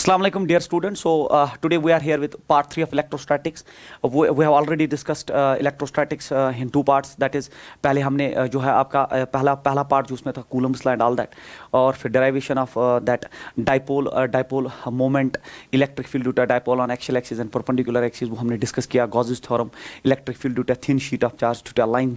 Assalamu alaikum, dear students. So today we are here with part 3 of electrostatics. We have already discussed electrostatics in two parts. That is, पहले हमने जो है आपका पहला part जो उसमें था Coulomb's law and all that, और फिर derivation of that dipole moment, electric field due to a dipole on axial axis and perpendicular axis, वो हमने डिस्कस किया. Gauss's theorem, electric field due to a thin sheet of charge due to a line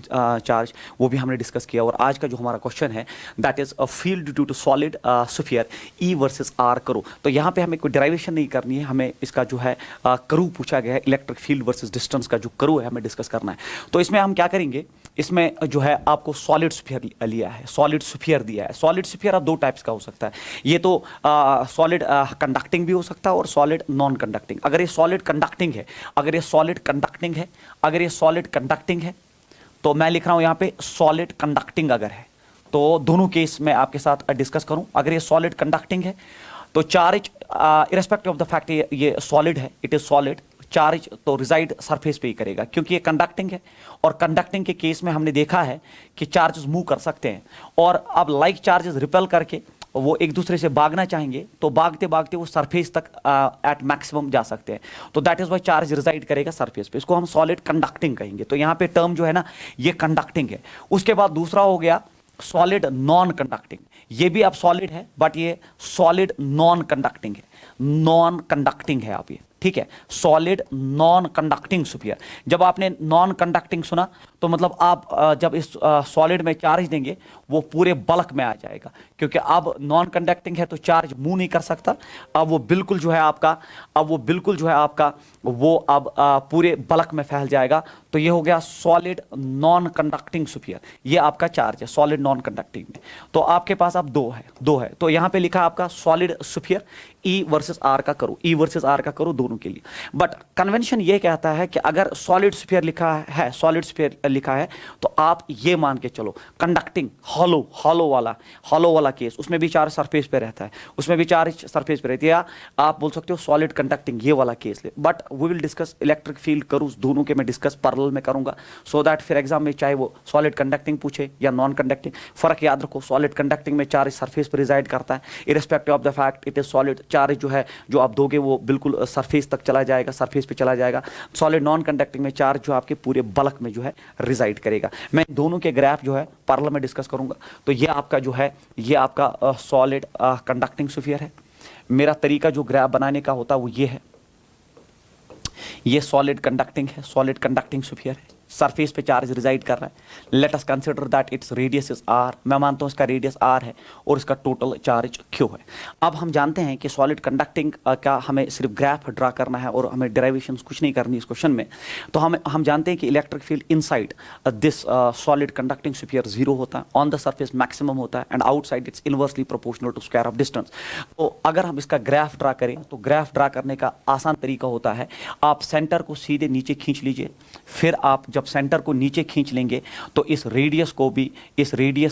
charge, वो भी हमने discuss किया. और आज का जो हमारा क्वेश्चन है, that is a field due to solid sphere E versus R करो. तो यहाँ पे हमें कोई डेरिवेशन नहीं करनी है, हमें इसका जो है करू पूछा गया है, इलेक्ट्रिक फील्ड वर्सेस डिस्टेंस का जो करू है हमें डिस्कस करना है. तो इसमें हम क्या करेंगे, इसमें जो है आपको सॉलिड स्फीयर लिया है, सॉलिड स्फीयर दिया है. सॉलिड स्फीयर दो टाइप्स का हो सकता है. ये तो सॉलिड कंडक्टिंग भी हो सकता है और सॉलिड नॉन कंडक्टिंग. अगर ये सॉलिड कंडक्टिंग है, अगर ये सॉलिड कंडक्टिंग है, अगर ये सॉलिड कंडक्टिंग है, तो मैं लिख रहा हूं यहां पे सॉलिड कंडक्टिंग अगर है, तो दोनों केस मैं आपके साथ डिस्कस करूं. अगर ये सॉलिड कंडक्टिंग है तो charge irrespective of the fact ये सॉलिड है, इट इज सॉलिड, चार्ज तो रिजाइड सरफेस पे ही करेगा क्योंकि ये कंडक्टिंग है. और कंडक्टिंग के केस में हमने देखा है कि चार्जेस मूव कर सकते हैं, और अब लाइक चार्जेस रिपेल करके वो एक दूसरे से भागना चाहेंगे तो भागते भागते वो सरफेस तक एट मैक्सिमम जा सकते हैं. तो that is why charge reside करेगा सरफेस पे. इसको हम सॉलिड कंडक्टिंग कहेंगे. तो यहाँ पे टर्म जो है ना, ये कंडक्टिंग है. उसके बाद दूसरा हो गया सॉलिड नॉन कंडक्टिंग. ये भी अब सॉलिड है बट ये सॉलिड नॉन कंडक्टिंग है, नॉन कंडक्टिंग है आप ये, ठीक है. Solid non conducting sphere. जब आपने नॉन कंडक्टिंग सुना तो मतलब आप जब इस सॉलिड में चार्ज देंगे वो पूरे बल्क में आ जाएगा, क्योंकि अब नॉन कंडक्टिंग है तो चार्ज मूव नहीं कर सकता. अब वो बिल्कुल जो है आपका वो अब पूरे बल्क में फैल जाएगा. तो ये हो गया सॉलिड नॉन कंडक्टिंग स्फीयर. ये आपका चार्ज है सॉलिड नॉन कंडक्टिंग में. तो आपके पास अब दो है. तो यहां पे लिखा आपका solid sphere E versus R का करो, E वर्सेस R का करो दोनों के लिए. बट कन्वेंशन ये कहता है कि अगर सॉलिड स्फीयर लिखा है तो आप ये मान के चलो कंडक्टिंग हॉलो वाला केस, उसमें भी चार्ज सरफेस पे रहता है, उसमें भी चार्ज सरफेस पे रहती है. या आप बोल सकते हो सॉलिड कंडक्टिंग, ये वाला केस ले. But we will discuss electric field करूँ दोनों के मैं डिस्कस पैरेलल में करूंगा, सो दैट फिर एग्जाम में चाहे वो सॉलिड कंडक्टिंग पूछे या नॉन कंडक्टिंग, फर्क याद रखो. सॉलिड कंडक्टिंग में चार्ज सरफेस पर रिजाइड करता है, irrespective of the fact it is solid. Charge जो है जो आप दोगे वो बिल्कुल सरफेस तक चला जाएगा, सरफेस पे चला जाएगा. सॉलिड नॉन कंडक्टिंग में चार्ज जो आपके पूरे बल्क में जो है रिजाइड करेगा. मैं दोनों के ग्राफ जो है पैरेलल में डिस्कस करूंगा. तो ये आपका जो है ये आपका सॉलिड कंडक्टिंग स्फीयर है. मेरा तरीका जो ग्राफ बनाने का होता है वो ये है, ये सॉलिड कंडक्टिंग है, सॉलिड कंडक्टिंग स्फीयर है, सरफेस पे चार्ज रिजाइड कर रहा है. Let us consider that its radius is R. मैं मानता हूं इसका रेडियस आर है और इसका टोटल चार्ज क्यू है. अब हम जानते हैं कि सॉलिड कंडक्टिंग का हमें सिर्फ ग्राफ ड्रा करना है और हमें डेरिवेशंस कुछ नहीं करनी इस क्वेश्चन में. तो हम जानते हैं कि electric field inside this solid conducting sphere zero होता है, ऑन द सरफेस मैक्सिमम होता है, and outside it's inversely proportional to square of distance. तो अगर हम इसका ग्राफ ड्रा करें तो ग्राफ ड्रा करने का आसान तरीका होता है, आप सेंटर को सीधे नीचे खींच लीजिए, फिर आप जब सेंटर को नीचे खींच लेंगे तो इस रेडियस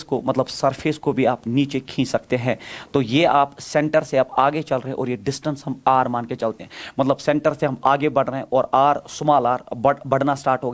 को मतलब सरफेस को भी आप नीचे खींच सकते हैं. तो ये आप सेंटर से आप आगे चल रहे हैं और ये डिस्टेंस हम r मान के चलते हैं. मतलब सेंटर से हम आगे बढ़ रहे हैं और r स्मॉल r बढ़ना स्टार्ट हो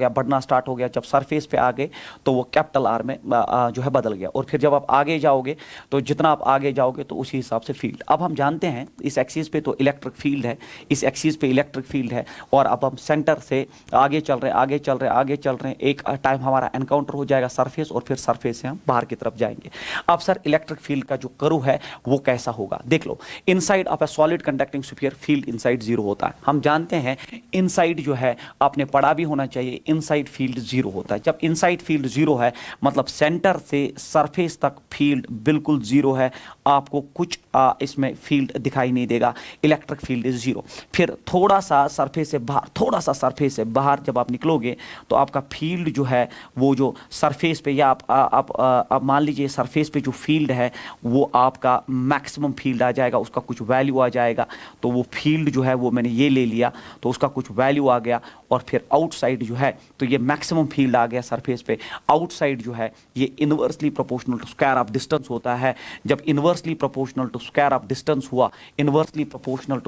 गया. जब सरफेस पे आ गए तो वो कैपिटल R में जो है बदल गया. और फिर जब आप आगे जाओगे तो जितना आप आगे जाओगे तो उसी हिसाब से फील्ड. अब हम जानते हैं इस एक्सिस पे तो इलेक्ट्रिक फील्ड है, इस एक्सिस पे इलेक्ट्रिक फील्ड है, और अब हम सेंटर से आगे चल रहे हैं. एक टाइम हमारा एनकाउंटर हो जाएगा सरफेस, और फिर सरफेस से हम बाहर की तरफ जाएंगे. अब सर इलेक्ट्रिक फील्ड का जो कर्व है वो कैसा होगा, देख लो. Inside of a solid conducting sphere field inside zero होता है. हम जानते हैं इनसाइड जो है आपने पढ़ा भी होना चाहिए, इनसाइड फील्ड जीरो होता है. जब इनसाइड फील्ड जीरो है मतलब सेंटर से सरफेस तक फील्ड बिल्कुल जीरो है, आपको कुछ इसमें फील्ड दिखाई नहीं देगा. Electric field is zero. फिर थोड़ा सा सरफेस से बाहर जब आप निकलोगे तो आपका फील्ड जो है वो जो सरफेस पे, या आप मान लीजिए सरफेस पे जो फील्ड है वो आपका मैक्सिमम फील्ड आ जाएगा, उसका कुछ वैल्यू आ जाएगा. तो वो फील्ड जो है वो मैंने ये ले लिया तो उसका कुछ वैल्यू आ गया. और फिर आउटसाइड जो है तो ये मैक्सिमम फील्ड आ गया सरफेस पे. आउटसाइड जो है ये inversely proportional to square of distance होता है. जब inversely proportional to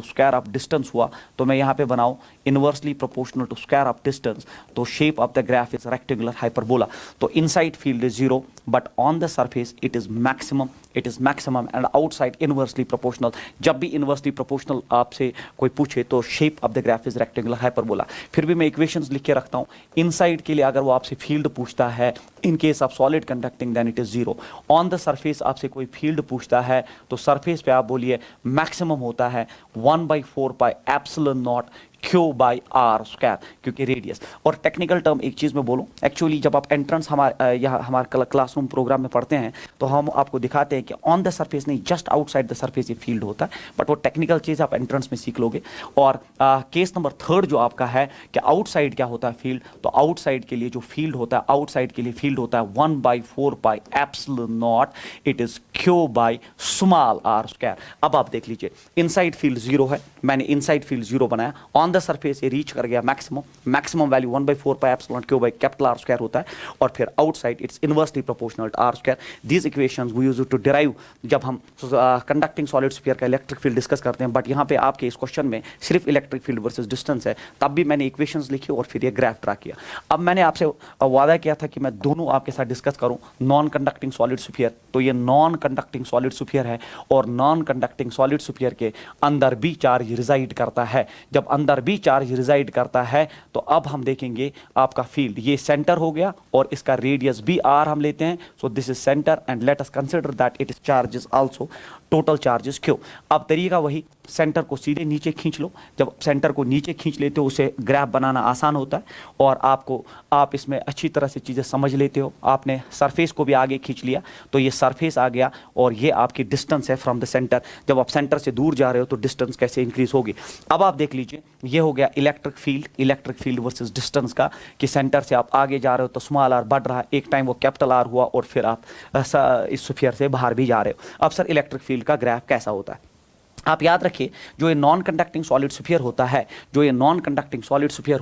square of distance हुआ तो मैं यहाँ पे बनाऊं inversely proportional to square of distance, तो shape of the graph is rectangular hyperbola. तो inside field is zero but on the surface it is maximum it is maximum and outside inversely proportional. जब भी inversely proportional आपसे कोई पूछे तो shape of the graph is rectangular hyperbola. फिर भी मैं इक्वेशंस लिख के रखता हूं। इनसाइड के लिए अगर वो आपसे फील्ड पूछता है, in case of solid conducting then it is zero. On the surface आपसे कोई फील्ड पूछता है तो सरफेस पे आप बोलिए मैक्सिमम होता है 1/4 pi epsilon naught Q by R square, क्योंकि रेडियस। और टेक्निकल टर्म एक चीज़ मैं बोलूँ, एक्चुअली जब आप एंट्रेंस हमारे क्लासरूम प्रोग्राम में पढ़ते हैं तो हम आपको दिखाते हैं कि ऑन द सरफेस नहीं, जस्ट आउटसाइड द सरफेस ये फील्ड होता है, बट वो टेक्निकल चीज़ आप एंट्रेंस में सीख लोगे। और केस नंबर 3 जो आपका है कि आउटसाइड क्या होता है फील्ड, तो आउटसाइड के लिए जो फील्ड होता है, आउटसाइड के लिए फील्ड होता है 1/4 pi epsilon naught, it is Q by small R square. अब आप देख लीजिए, इनसाइड फील्ड 0 है, मैंने इनसाइड फील्ड 0 बनाया, ऑन द सरफेस ये रीच कर गया maximum value 1/4 pi epsilon Q by capital R square होता है, और फिर outside it's inversely proportional to R square. These equations we use to derive जब हम कंडक्टिंग सॉलिड स्फीयर का इलेक्ट्रिक फील्ड डिस्कस करते हैं, बट यहाँ पे आपके इस क्वेश्चन में सिर्फ इलेक्ट्रिक फील्ड वर्सेस डिस्टेंस है, तब भी मैंने इक्वेशंस लिखी और फिर ये ग्राफ ड्रा किया। अब मैंने आपसे वादा किया था कि मैं दोनों आपके साथ डिस्कस करूं, नॉन कंडक्टिंग सॉलिड स्फीयर, तो ये नॉन कंडक्टिंग सॉलिड स्फीयर है, और नॉन कंडक्टिंग सॉलिड स्फीयर के अंदर भी चार्ज रिजाइड करता है। जब अंदर भी चार्ज रिजाइड करता है तो अब हम देखेंगे आपका फील्ड, ये सेंटर हो गया और इसका रेडियस भी आर हम लेते हैं, so this is centre and let us consider that it is charges also, total charges Q. अब तरीका वही, सेंटर को सीधे नीचे खींच लो। जब सेंटर को नीचे खींच लेते हो उसे ग्राफ बनाना आसान होता है, और आप इसमें अच्छी तरह से चीज़ें समझ लेते हो। आपने सरफेस को भी आगे खींच लिया तो ये सरफेस आ गया, और ये आपकी डिस्टेंस है फ्रॉम द सेंटर। जब आप सेंटर से दूर जा रहे हो तो डिस्टेंस कैसे इंक्रीज होगी। अब आप देख लीजिए, ये हो गया इलेक्ट्रिक फील्ड वर्सेस डिस्टेंस का, कि सेंटर से आप आगे जा रहे हो तो स्मॉल आर बढ़ रहा है, एक टाइम वो कैपिटल आर हुआ, और फिर आप इस स्फीयर से बाहर भी जा रहे हो। अब सर इलेक्ट्रिक फील्ड का ग्राफ कैसा होता है, आप याद रखिए, जो ये नॉन कंडक्टिंग सॉलिड स्फीयर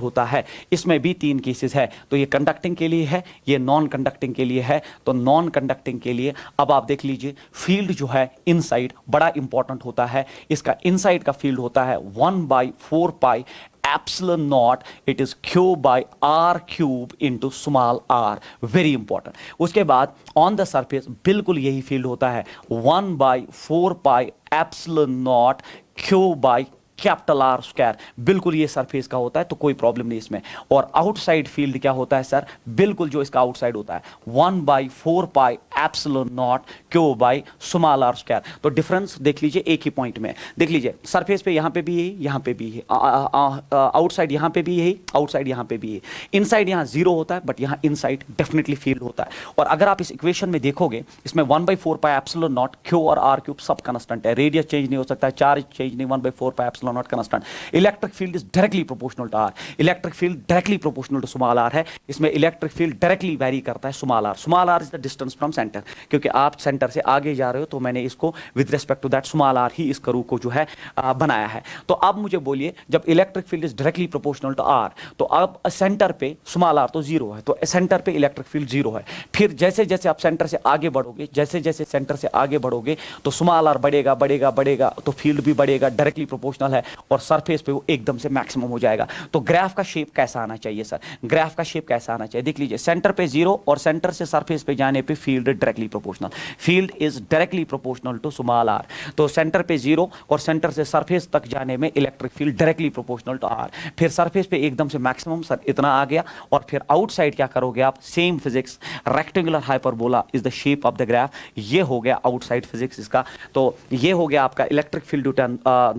होता है, इसमें भी 3 केसेस है। तो ये कंडक्टिंग के लिए है, ये नॉन कंडक्टिंग के लिए है। तो नॉन कंडक्टिंग के लिए अब आप देख लीजिए, फील्ड जो है इनसाइड बड़ा इंपॉर्टेंट होता है। इसका इनसाइड का फील्ड होता है 1/4 pi epsilon naught, it is Q by R cube into small R, very important. उसके बाद ऑन द सरफेस बिल्कुल यही फील्ड होता है 1/4 pi epsilon naught Q by capital R square, बिल्कुल ये सरफेस का होता है, तो कोई प्रॉब्लम नहीं इसमें। और आउटसाइड फील्ड क्या होता है सर, बिल्कुल जो इसका आउटसाइड होता है 1/4 pi epsilon naught Q by small R square. तो डिफरेंस देख लीजिए एक ही पॉइंट में, देख लीजिए सरफेस पे यहाँ पे भी यही, यहाँ पे भी है, आउटसाइड यहाँ पे भी यही, आउटसाइड यहाँ पे भी है। इनसाइड यहाँ 0 होता है, बट यहाँ इनसाइड डेफिनेटली फील्ड होता है। और अगर आप इस इक्वेशन में देखोगे, इसमें 1/4 पाई एप्सिलॉन नॉट क्यू और आर क्यूब सब कांस्टेंट है, रेडियस चेंज नहीं हो सकता, चार्ज चेंज नहीं, 1/4 pi epsilon naught constant. Electric field is directly proportional to R, electric field directly proportional to small R है। इसमें इलेक्ट्रिक फील्ड डायरेक्टली वेरी करता है small R is the distance from centre, क्योंकि आप centre से आगे जा रहे हो, तो मैंने इसको with respect to that small R ही इस कर्व को जो है बनाया है। तो अब मुझे बोलिए, जब electric field is directly proportional to R, तो अब सेंटर पे स्मॉल आर तो 0 है, तो सेंटर पे इलेक्ट्रिक फील्ड 0 है। फिर जैसे जैसे आप सेंटर से आगे बढ़ोगे, सेंटर से आगे बढ़ोगे, तो स्मॉल आर बढ़ेगा, तो फील्ड भी बढ़ेगा, डायरेक्टली प्रोपोर्शनल है, और सरफेस पे वो एकदम से मैक्सिमम हो जाएगा। तो ग्राफ का शेप कैसा आना चाहिए सर, ग्राफ का शेप कैसा आना चाहिए, देख लीजिए, सेंटर पे 0 और सेंटर से सरफेस पे जाने पे field directly proportional, field is directly proportional to small R. तो सेंटर पे 0 और सेंटर से सरफेस तक जाने में electric field directly proportional to R. फिर सरफेस पे एकदम से मैक्सिमम सर इतना आ गया, और फिर आउटसाइड क्या करोगे आप, same physics, rectangular hyperbola is the shape of the graph. ये हो गया आउटसाइड फिजिक्स इसका। तो ये हो गया आपका electric field due to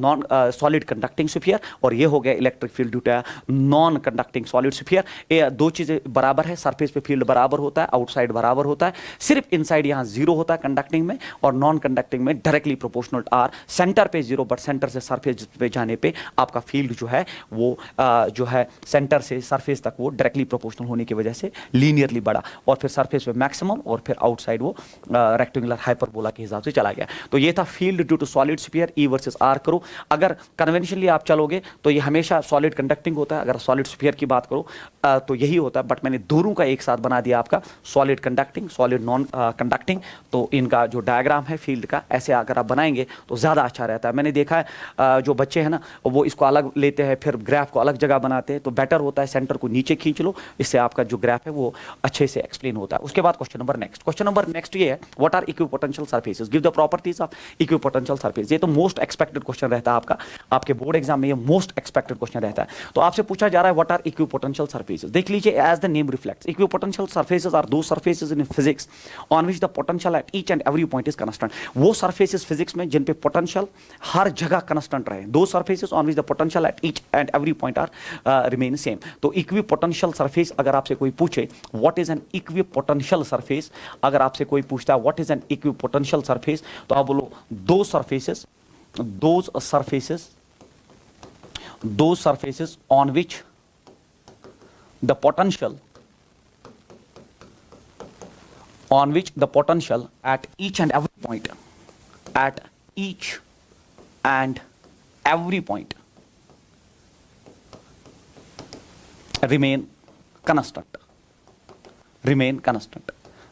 non solid conducting sphere, और ये हो गया electric field due to non conducting solid sphere. ये दो चीजें बराबर है, सरफेस पे फील्ड बराबर होता है, आउटसाइड बराबर होता है, सिर्फ इनसाइड यहां 0 होता है कंडक्टिंग में, और नॉन कंडक्टिंग में डायरेक्टली प्रोपोर्शनल आर। सेंटर पे 0, बट सेंटर से सरफेस पे जाने पे आपका फील्ड जो है वो जो है सेंटर से सरफेस तक वो डायरेक्टली प्रोपोर्शनल होने की वजह से लीनियरली बढ़ा, और फिर सरफेस पे मैक्सिमम, और फिर आउटसाइड वो रेक्टेंगुलर हाइपरबोला के हिसाब से चला गया। तो ये था field due to solid sphere, E versus R करो। अगर कन्वेंशनली आप चलोगे तो ये हमेशा सॉलिड कंडक्टिंग होता है, अगर सॉलिड स्फीयर की बात करो तो यही होता है, बट मैंने दोनों का एक साथ बना दिया आपका, solid conducting, solid non conducting. तो इनका जो डायग्राम है फील्ड का, ऐसे अगर आप बनाएंगे तो ज़्यादा अच्छा रहता है। मैंने देखा है जो बच्चे हैं ना वो इसको अलग लेते हैं, फिर ग्राफ को अलग जगह बनाते हैं, तो बेटर होता है सेंटर को नीचे खींच लो, इससे आपका जो ग्राफ है वो अच्छे से एक्सप्लेन होता है। उसके बाद क्वेश्चन नंबर नेक्स्ट ये है, what are equipotential surfaces, give the properties of equipotential surface. ये तो मोस्ट एक्सपेक्टेड क्वेश्चन रहता है आपका, आपके बोर्ड एग्जाम में ये मोस्ट एक्सपेक्टेड क्वेश्चन रहता है। तो आपसे पूछा जा रहा है व्हाट आर इक्विपोटेंशियल सरफेसेस। देख लीजिए, as the name reflects, equipotential surfaces are दो surfaces in physics on which the potential at each and every point is constant. वो सरफेसेस फिजिक्स में जिन पे पोटेंशियल हर जगह कांस्टेंट रहे, दो surfaces on which the potential at each and every point are remain same. तो equipotential surface अगर आपसे कोई पूछे what is an equipotential surface, अगर आपसे कोई पूछता है what is an equipotential surface, तो आप बोलो दो surfaces, those surfaces on which the potential at each and every point remain constant.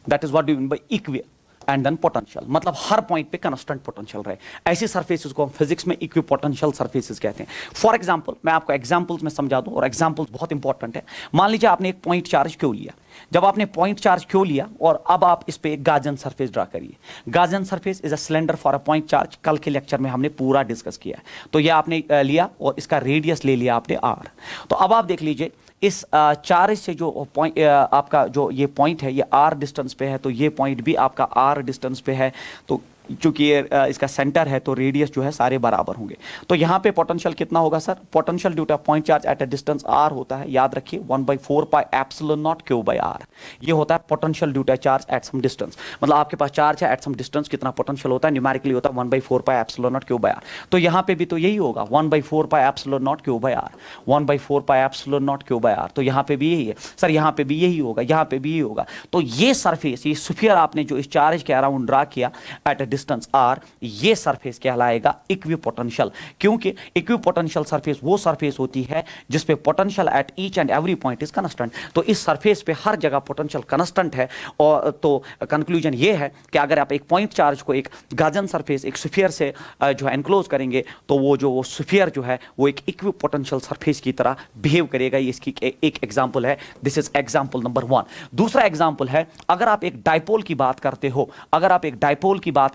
That is what do you mean by equi and then potential, मतलब हर पॉइंट पे constant potential रहे। ऐसी surfaces को हम फिजिक्स में इक्विपोटेंशियल सरफेसेस कहते हैं। फॉर एग्जांपल, मैं आपको एग्जांपल्स में समझा दूं, और एग्जांपल्स बहुत इंपॉर्टेंट है। मान लीजिए आपने एक पॉइंट चार्ज क्यों लिया, जब आपने पॉइंट चार्ज क्यों लिया और अब आप इस पे एक गाजन सरफेस ड्रा करिए। Gazan surface is a cylinder for a point charge, कल के लेक्चर में हमने पूरा डिस्कस किया है। तो ये आपने लिया और इसका रेडियस ले लिया आपने आर। तो अब आप देख लीजिए इस चार्ज से जो पॉइंट आपका जो ये पॉइंट है ये आर डिस्टेंस पे है, तो ये पॉइंट भी आपका आर डिस्टेंस पे है। तो चूंकि ये इसका सेंटर है तो रेडियस जो है सारे बराबर होंगे। तो यहाँ पे पोटेंशियल कितना होगा sir, potential due to point charge at a distance R होता है, याद रखिए 1/4 pi epsilon naught Q by R. ये होता है potential due to charge at some distance, मतलब आपके पास चार्ज है एट सम डिस्टेंस, कितना पोटेंशियल होता है, न्यूमेरिकली होता है 1/4 pi epsilon naught Q by R. तो यहाँ पे भी तो यही होगा 1/4 pi epsilon naught Q by are, 1/4 pi epsilon naught Q by R. तो यहाँ पे भी यही है सर, यहाँ पे भी यही होगा, यहाँ पे भी यही होगा। तो ये सरफेस, ये स्फीयर आपने जो इस चार्ज के अराउंड ड्रा किया एट अ डिस्टेंस आर, ये सरफेस कहलाएगा इक्विपोटेंशियल। क्योंकि इक्विपोटेंशियल सरफेस वो सरफेस होती है जिसपे potential at each and every point is constant. तो इस सरफेस पे हर जगह पोटेंशियल कांस्टेंट है। और तो कंक्लूजन ये है कि अगर आप एक पॉइंट चार्ज को एक गाजन सरफेस, एक स्फीयर से जो है एनक्लोज करेंगे, तो वो स्फीयर जो है वो एक इक्विपोटेंशियल सरफेस की तरह बिहेव करेगा। ये इसकी एक एग्जांपल है, दिस इज एग्जांपल नंबर 1। दूसरा एग्जांपल है, अगर आप एक डायपोल की बात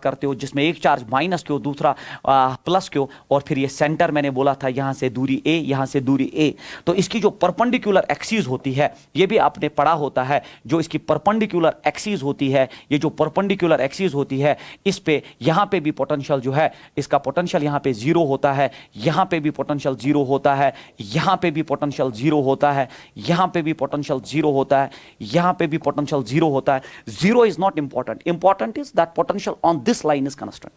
करते हो, जिसमें एक चार्ज माइनस क्यू, दूसरा प्लस क्यू, और फिर ये सेंटर मैंने बोला था यहां से दूरी ए, यहां से दूरी ए, तो इसकी जो परपेंडिकुलर एक्सिस होती है, ये भी आपने पढ़ा होता है, जो इसकी परपेंडिकुलर एक्सिस होती है, ये जो परपेंडिकुलर एक्सिस होती है, इस पे यहां पे भी पोटेंशियल जो है, इसका पोटेंशियल यहां पे 0 होता है, यहां पे भी पोटेंशियल 0 होता है, यहां पे भी पोटेंशियल 0 होता है, यहां पे भी पोटेंशियल 0 होता है, यहां पे भी पोटेंशियल 0 होता है। 0 is not important, important is that potential on this line is constant.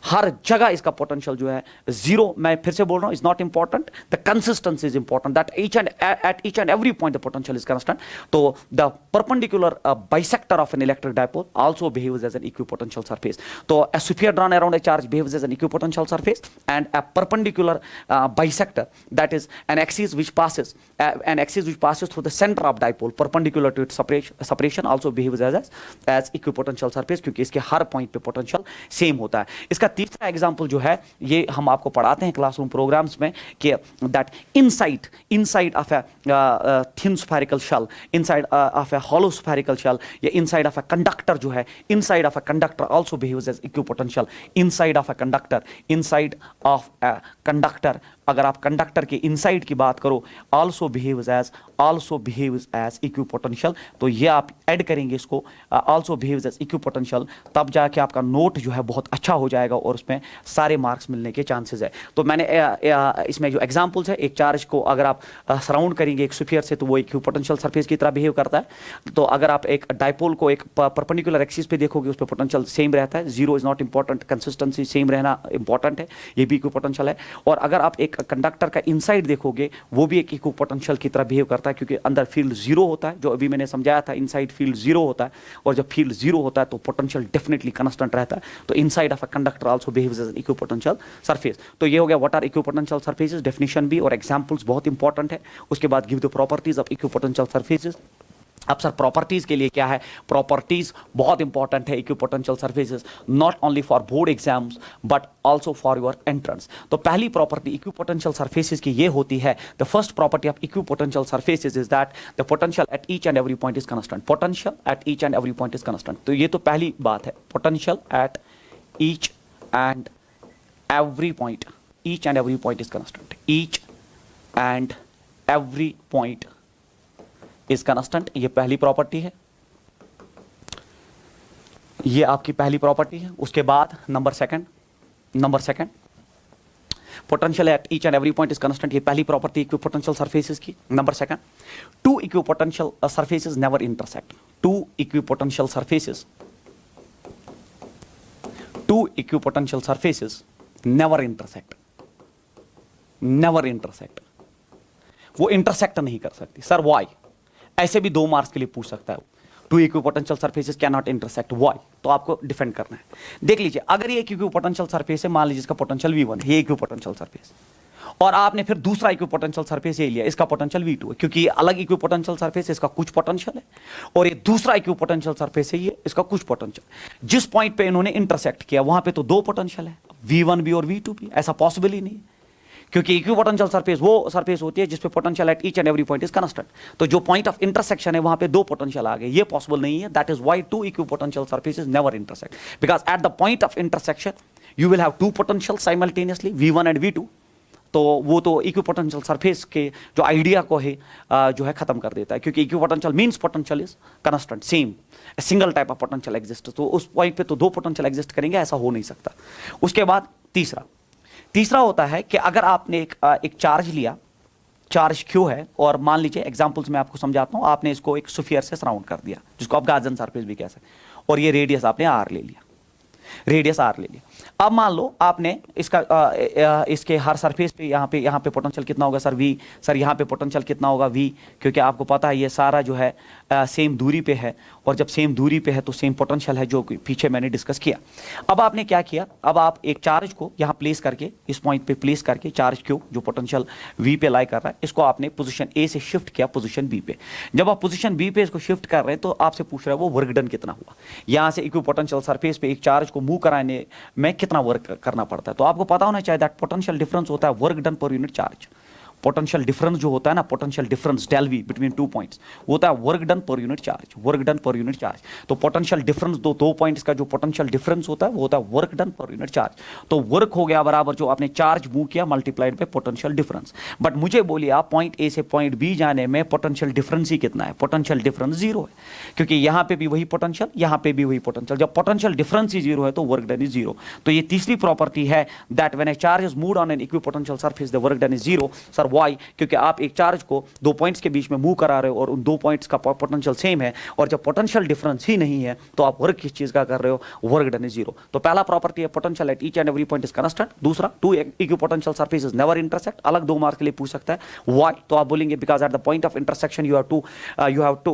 हर जगह इसका पोटेंशियल जो है 0, मैं फिर से बोल रहा हूं, is not important, the consistency is important, that at each and every point the potential is constant. तो the perpendicular bisector of an electric dipole also behaves as an equipotential surface. तो a sphere drawn around a charge behaves as an equipotential surface, and a perpendicular bisector, that is an axis which passes through the center of dipole perpendicular to its separation, also behaves as equipotential surface, क्योंकि इसके हर point पे potential same होता है। इसका तीसरा example जो है, ये हम आपको पढ़ाते हैं क्लासरूम प्रोग्राम्स में, कि that inside of a thin spherical shell, inside of a hollow spherical shell, या इनसाइड ऑफ ए कंडक्टर जो है, inside of a conductor also behaves as equipotential. Inside of a conductor, अगर आप conductor के inside की बात करो, also behaves as equipotential. तो ये आप ऐड करेंगे इसको, आल्सो बिहेव्स एज इक्विपोटेंशियल, तब जाके आपका नोट जो है बहुत अच्छा हो जाएगा और उसमें सारे मार्क्स मिलने के चांसेस है। तो मैंने इसमें जो एग्जांपल्स है, एक चार्ज को अगर आप सराउंड करेंगे एक स्फीयर से, तो वो इक्विपोटेंशियल सरफेस की तरह बिहेव करता है। तो अगर आप एक डायपोल को एक परपेंडिकुलर एक्सिस पे देखोगे, उस पर पोटेंशियल सेम रहता है, 0 is not important, consistency same रहना इंपॉर्टेंट है, ये भी इक्विपोटेंशियल है। और अगर आप एक कंडक्टर का इनसाइड देखोगे, वो भी एक इक्विपोटेंशियल की तरह बिहेव करता है, क्योंकि अंदर फील्ड 0 होता है, जो अभी मैंने समझाया था, इनसाइड फील्ड 0 होता है, और जब फील्ड 0 होता है तो पोटेंशियल डेफिनेटली कांस्टेंट रहता है। तो inside of a conductor conductor also behaves as an equipotential surface. तो ये हो गया what are equipotential surfaces, definition भी और एग्जांपल्स बहुत इंपॉर्टेंट है। उसके बाद give the properties of equipotential surfaces. अब सर प्रॉपर्टीज के लिए क्या है, प्रॉपर्टीज बहुत इंपॉर्टेंट है equipotential surfaces, not only for board exams but also for your entrance. तो पहली प्रॉपर्टी इक्विपोटेंशियल सरफेसेस की ये होती है, the first property of equipotential surfaces is that the potential at each and every point is constant. Potential at each and every point is constant. तो ये तो पहली बात है, potential at each and every point, each and every point is constant, each and every point is constant. ये पहली property है, ये आपकी पहली प्रॉपर्टी है। उसके बाद number second potential at each and every point is constant, ये पहली प्रॉपर्टी इक्विपोटेंशियल सरफेसेस की। Number second, two equipotential surfaces never intersect, two equipotential surfaces never intersect, never intersect, वो इंटरसेक्ट नहीं कर सकती। Sir why? ऐसे भी 2 मार्क्स के लिए पूछ सकता है, two equipotential surfaces can not intersect, why? तो आपको डिफेंड करना है। देख लीजिए, अगर ये एक इक्विपोटेंशियल सरफेस है, मान लीजिए इसका पोटेंशियल V1 है, ये इक्विपोटेंशियल सरफेस, और आपने फिर दूसरा इक्विपोटेंशियल सरफेस ये लिया, इसका पोटेंशियल V2 है, क्योंकि ये अलग इक्विपोटेंशियल सरफेस है, इसका कुछ पोटेंशियल है, और ये दूसरा इक्विपोटेंशियल सरफेस है, ये इसका कुछ पोटेंशियल। जिस पॉइंट पे इन्होंने इंटरसेक्ट किया वहां पे तो 2 पोटेंशियल है, V1 भी और V2 भी। ऐसा पॉसिबल ही नहीं है, क्योंकि इक्विपोटेंशियल सरफेस वो सरफेस होती है जिसपे potential at each and every point is constant. तो जो पॉइंट ऑफ इंटरसेक्शन है वहां पे 2 पोटेंशियल आ गए, ये पॉसिबल नहीं है। That is why two equipotential surfaces never intersect, because at the point of intersection you will have 2 potential simultaneously, V1 and V2। तो वो तो इक्विपोटेंशियल सरफेस के जो आइडिया को है जो है खत्म कर देता है, क्योंकि equipotential means potential is constant, same single type of potential exist. तो उस पॉइंट पे तो 2 पोटेंशियल एग्जिस्ट करेंगे, ऐसा हो नहीं सकता। उसके बाद तीसरा होता है कि अगर आपने एक चार्ज लिया, चार्ज क्यू है, और मान लीजिए एग्जांपल्स में आपको समझाता हूं, आपने इसको एक स्फीयर से सराउंड कर दिया, जिसको आप गाजन सरफेस भी कह सकते हैं, और ये रेडियस आपने R ले लिया, रेडियस R ले लिया। अब मान लो आपने इसके हर सरफेस पे यहाँ पे पोटेंशियल कितना होगा सर V, सर यहाँ पे पोटेंशियल कितना होगा V, क्योंकि आपको पता है ये सारा जो है सेम दूरी पे है, और जब सेम दूरी पे है तो सेम पोटेंशियल है, जो पीछे मैंने डिस्कस किया। अब आपने क्या किया, अब आप एक चार्ज को यहाँ प्लेस करके, इस पॉइंट पे प्लेस करके, चार्ज क्यू जो पोटेंशियल V पे लाई कर रहा है, इसको आपने पोजीशन A से शिफ्ट किया पोजीशन B पे। जब आप पोजीशन B पे इसको शिफ्ट कर रहे हैं तो आपसे पूछ रहा है वो वर्क डन कितना हुआ। यहाँ से इक्विपोटेंशियल सरफेस पे एक चार्ज को मूव कराने में कितना वर्क करना पड़ता है, तो आपको पता होना चाहिए दैट पोटेंशियल डिफरेंस होता है work done per unit charge. Potential difference जो होता है ना, potential difference del V between 2 points, होता है work done per unit charge, work done per unit charge. तो पोटेंशियल डिफरेंस दो पॉइंट्स का जो पोटेंशियल डिफरेंस होता है वो होता है work done per unit charge. तो वर्क हो गया बराबर जो आपने चार्ज मूव किया multiplied by potential difference. But मुझे बोलिए आप पॉइंट ए से पॉइंट बी जाने में पोटेंशियल डिफरेंस ही कितना है, पोटेंशियल डिफरेंस 0 है, क्योंकि यहाँ पे भी वही पोटेंशियल, यहाँ पे भी वही पोटेंशियल। जब पोटेंशियल डिफरेंस ही 0 है तो वर्क डन इज 0। तो ये तीसरी प्रॉपर्टी है that when A charge is moved on an equipotential surface the work done is 0। Sir why? क्योंकि आप एक चार्ज को 2 पॉइंट्स के बीच में मूव करा रहे हो और उन 2 पॉइंट्स का पोटेंशियल सेम है, और जब पोटेंशियल डिफरेंस ही नहीं है तो आप वर्क किस चीज का कर रहे हो, वर्क डन इज 0। तो पहला प्रॉपर्टी है potential at each and every point is constant. दूसरा, two equipotential surfaces never intersect, अलग 2 मार्क्स के लिए पूछ सकता है। व्हाई? तो आप बोलेंगे because at the point of intersection you have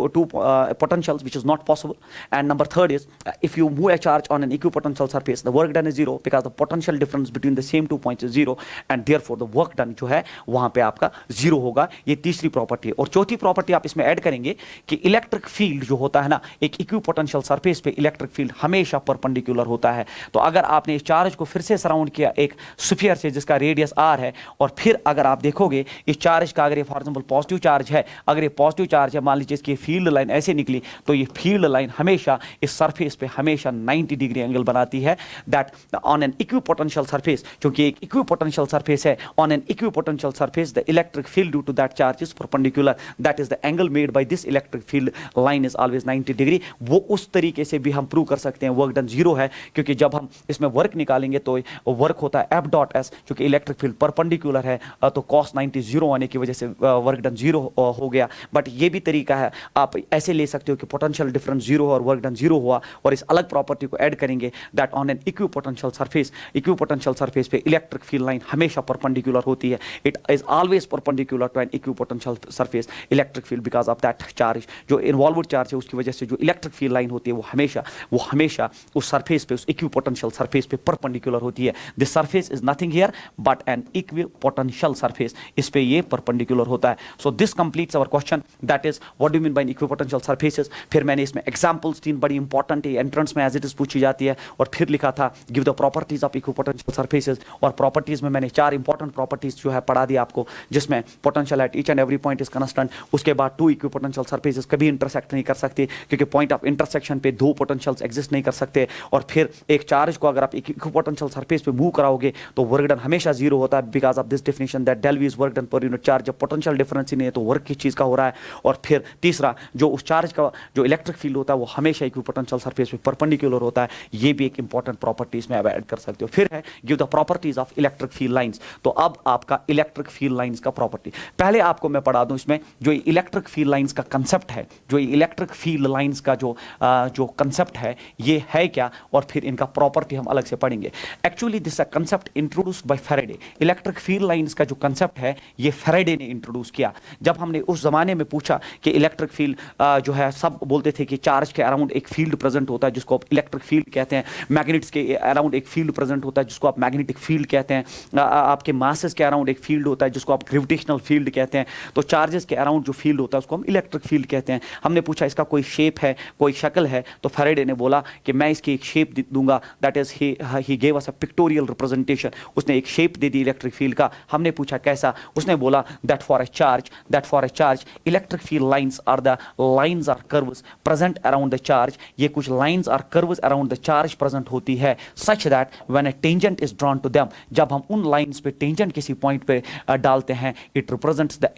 two potentials which is not possible. And number third is if you move a charge on an equipotential surface the work done is 0 because the potential difference between the same 2 points is 0 and therefore the work done जो है वहां पे आपका 0 होगा। ये तीसरी property है। और चौथी प्रॉपर्टी आप इसमें ऐड करेंगे कि इलेक्ट्रिक फील्ड जो होता है ना, एक इक्विपोटेंशियल सरफेस पे इलेक्ट्रिक फील्ड हमेशा परपेंडिकुलर होता है। तो अगर आपने इस चार्ज को फिर से सराउंड किया एक स्फीयर से जिसका रेडियस r है, और फिर अगर आप देखोगे इस चार्ज का, अगर ये फॉर एग्जांपल पॉजिटिव चार्ज है, अगर ये पॉजिटिव चार्ज है, मान लीजिए इसकी फील्ड लाइन ऐसे निकली, तो ये फील्ड लाइन हमेशा इस सरफेस पे हमेशा 90 डिग्री एंगल बनाती है। That on an equipotential surface, क्योंकि एक इक्विपोटेंशियल सरफेस है, on an equipotential surface the electric field due to that charge is perpendicular, that is the angle made by this electric field line is always 90 degree. वो उस तरीके से भी हम prove कर सकते हैं वर्क डन 0 है, क्योंकि जब हम इसमें वर्क निकालेंगे तो वर्क होता है F डॉट S, क्योंकि इलेक्ट्रिक फील्ड परपेंडिकुलर है, तो cos 90 0 आने की वजह से वर्क डन 0 हो गया। बट ये भी तरीका है, आप ऐसे ले सकते हो कि पोटेंशियल डिफरेंस 0 और वर्क डन 0 हुआ, और इस अलग प्रॉपर्टी को ऐड करेंगे that on an equipotential surface पे इलेक्ट्रिक फील्ड लाइन हमेशा परपेंडिकुलर होती है। It is always always perpendicular to an equipotential surface electric field because of that charge. जो involved charge है उसकी वजह से जो electric field line होती है वो हमेशा उस surface पे, उस equipotential surface पे perpendicular होती है. This surface is nothing here but an equipotential surface. इस पे ये perpendicular होता है. So this completes our question. That is what do you mean by equipotential surfaces. फिर मैंने इसमें examples 3 बड़ी important है, entrance में as it is पूछी जाती है, और फिर लिखा था give the properties of equipotential surfaces, और properties में मैंने 4 important properties जो है पढ़ा दिया आपको, जिसमें potential at each and every point is constant. उसके बाद 2 equipotential surfaces कभी intersect नहीं कर सकते क्योंकि point of intersection पे 2 potentials exist नहीं कर सकते, और फिर एक चार्ज को अगर आप equipotential surface पे मूव कराओगे तो वर्क डन हमेशा 0 होता है because of this definition that del V is work done per unit charge. जब potential difference ही नहीं है तो वर्क किस चीज़ का हो रहा है. और फिर तीसरा, जो उस चार्ज का जो इलेक्ट्रिक फील्ड होता है वो हमेशा इक्विपोटेंशियल सरफेस पे परपेंडिकुलर होता है. ये भी एक इंपॉर्टेंट प्रॉपर्टी इसमें आप ऐड कर सकते हो. फिर है give the properties of electric field lines. तो अब आपका इलेक्ट्रिक फील्ड लाइंस का प्रॉपर्टी पहले आपको मैं पढ़ा दूं. इसमें जो इलेक्ट्रिक फील्ड लाइंस का कंसेप्ट है, जो इलेक्ट्रिक फील्ड लाइंस का जो कंसेप्ट है ये है क्या, और फिर इनका प्रॉपर्टी हम अलग से पढ़ेंगे. Actually this concept introduced by Faraday. Electric field lines का जो कंसेप्ट है ये फैराडे ने इंट्रोड्यूस किया. जब हमने उस जमाने में पूछा कि इलेक्ट्रिक फील्ड जो है, सब बोलते थे कि चार्ज के अराउंड एक फील्ड प्रेजेंट होता है जिसको आप इलेक्ट्रिक फील्ड कहते हैं, मैग्नेट्स के अराउंड एक फील्ड प्रेजेंट होता है जिसको आप मैग्नेटिक फील्ड कहते हैं, आपके मासेस के अराउंड एक फील्ड होता है जिसको आप ग्रेविटेशनल फील्ड कहते हैं. तो चार्जेस के अराउंड जो फील्ड होता है उसको हम इलेक्ट्रिक फील्ड कहते हैं. हमने पूछा इसका कोई शेप है, कोई शक्ल है, तो फैराडे ने बोला कि मैं इसकी एक शेप दूंगा. That is he gave us a pictorial representation. उसने एक शेप दे दी इलेक्ट्रिक फील्ड का. हमने पूछा कैसा, उसने बोला that for a charge electric field lines are the lines or curves present around the charge. ये कुछ lines or curves around the charge present होती है such that when a tangent is drawn to them. जब हम उन lines पे tangent किसी point पे डालते हैं, it represents the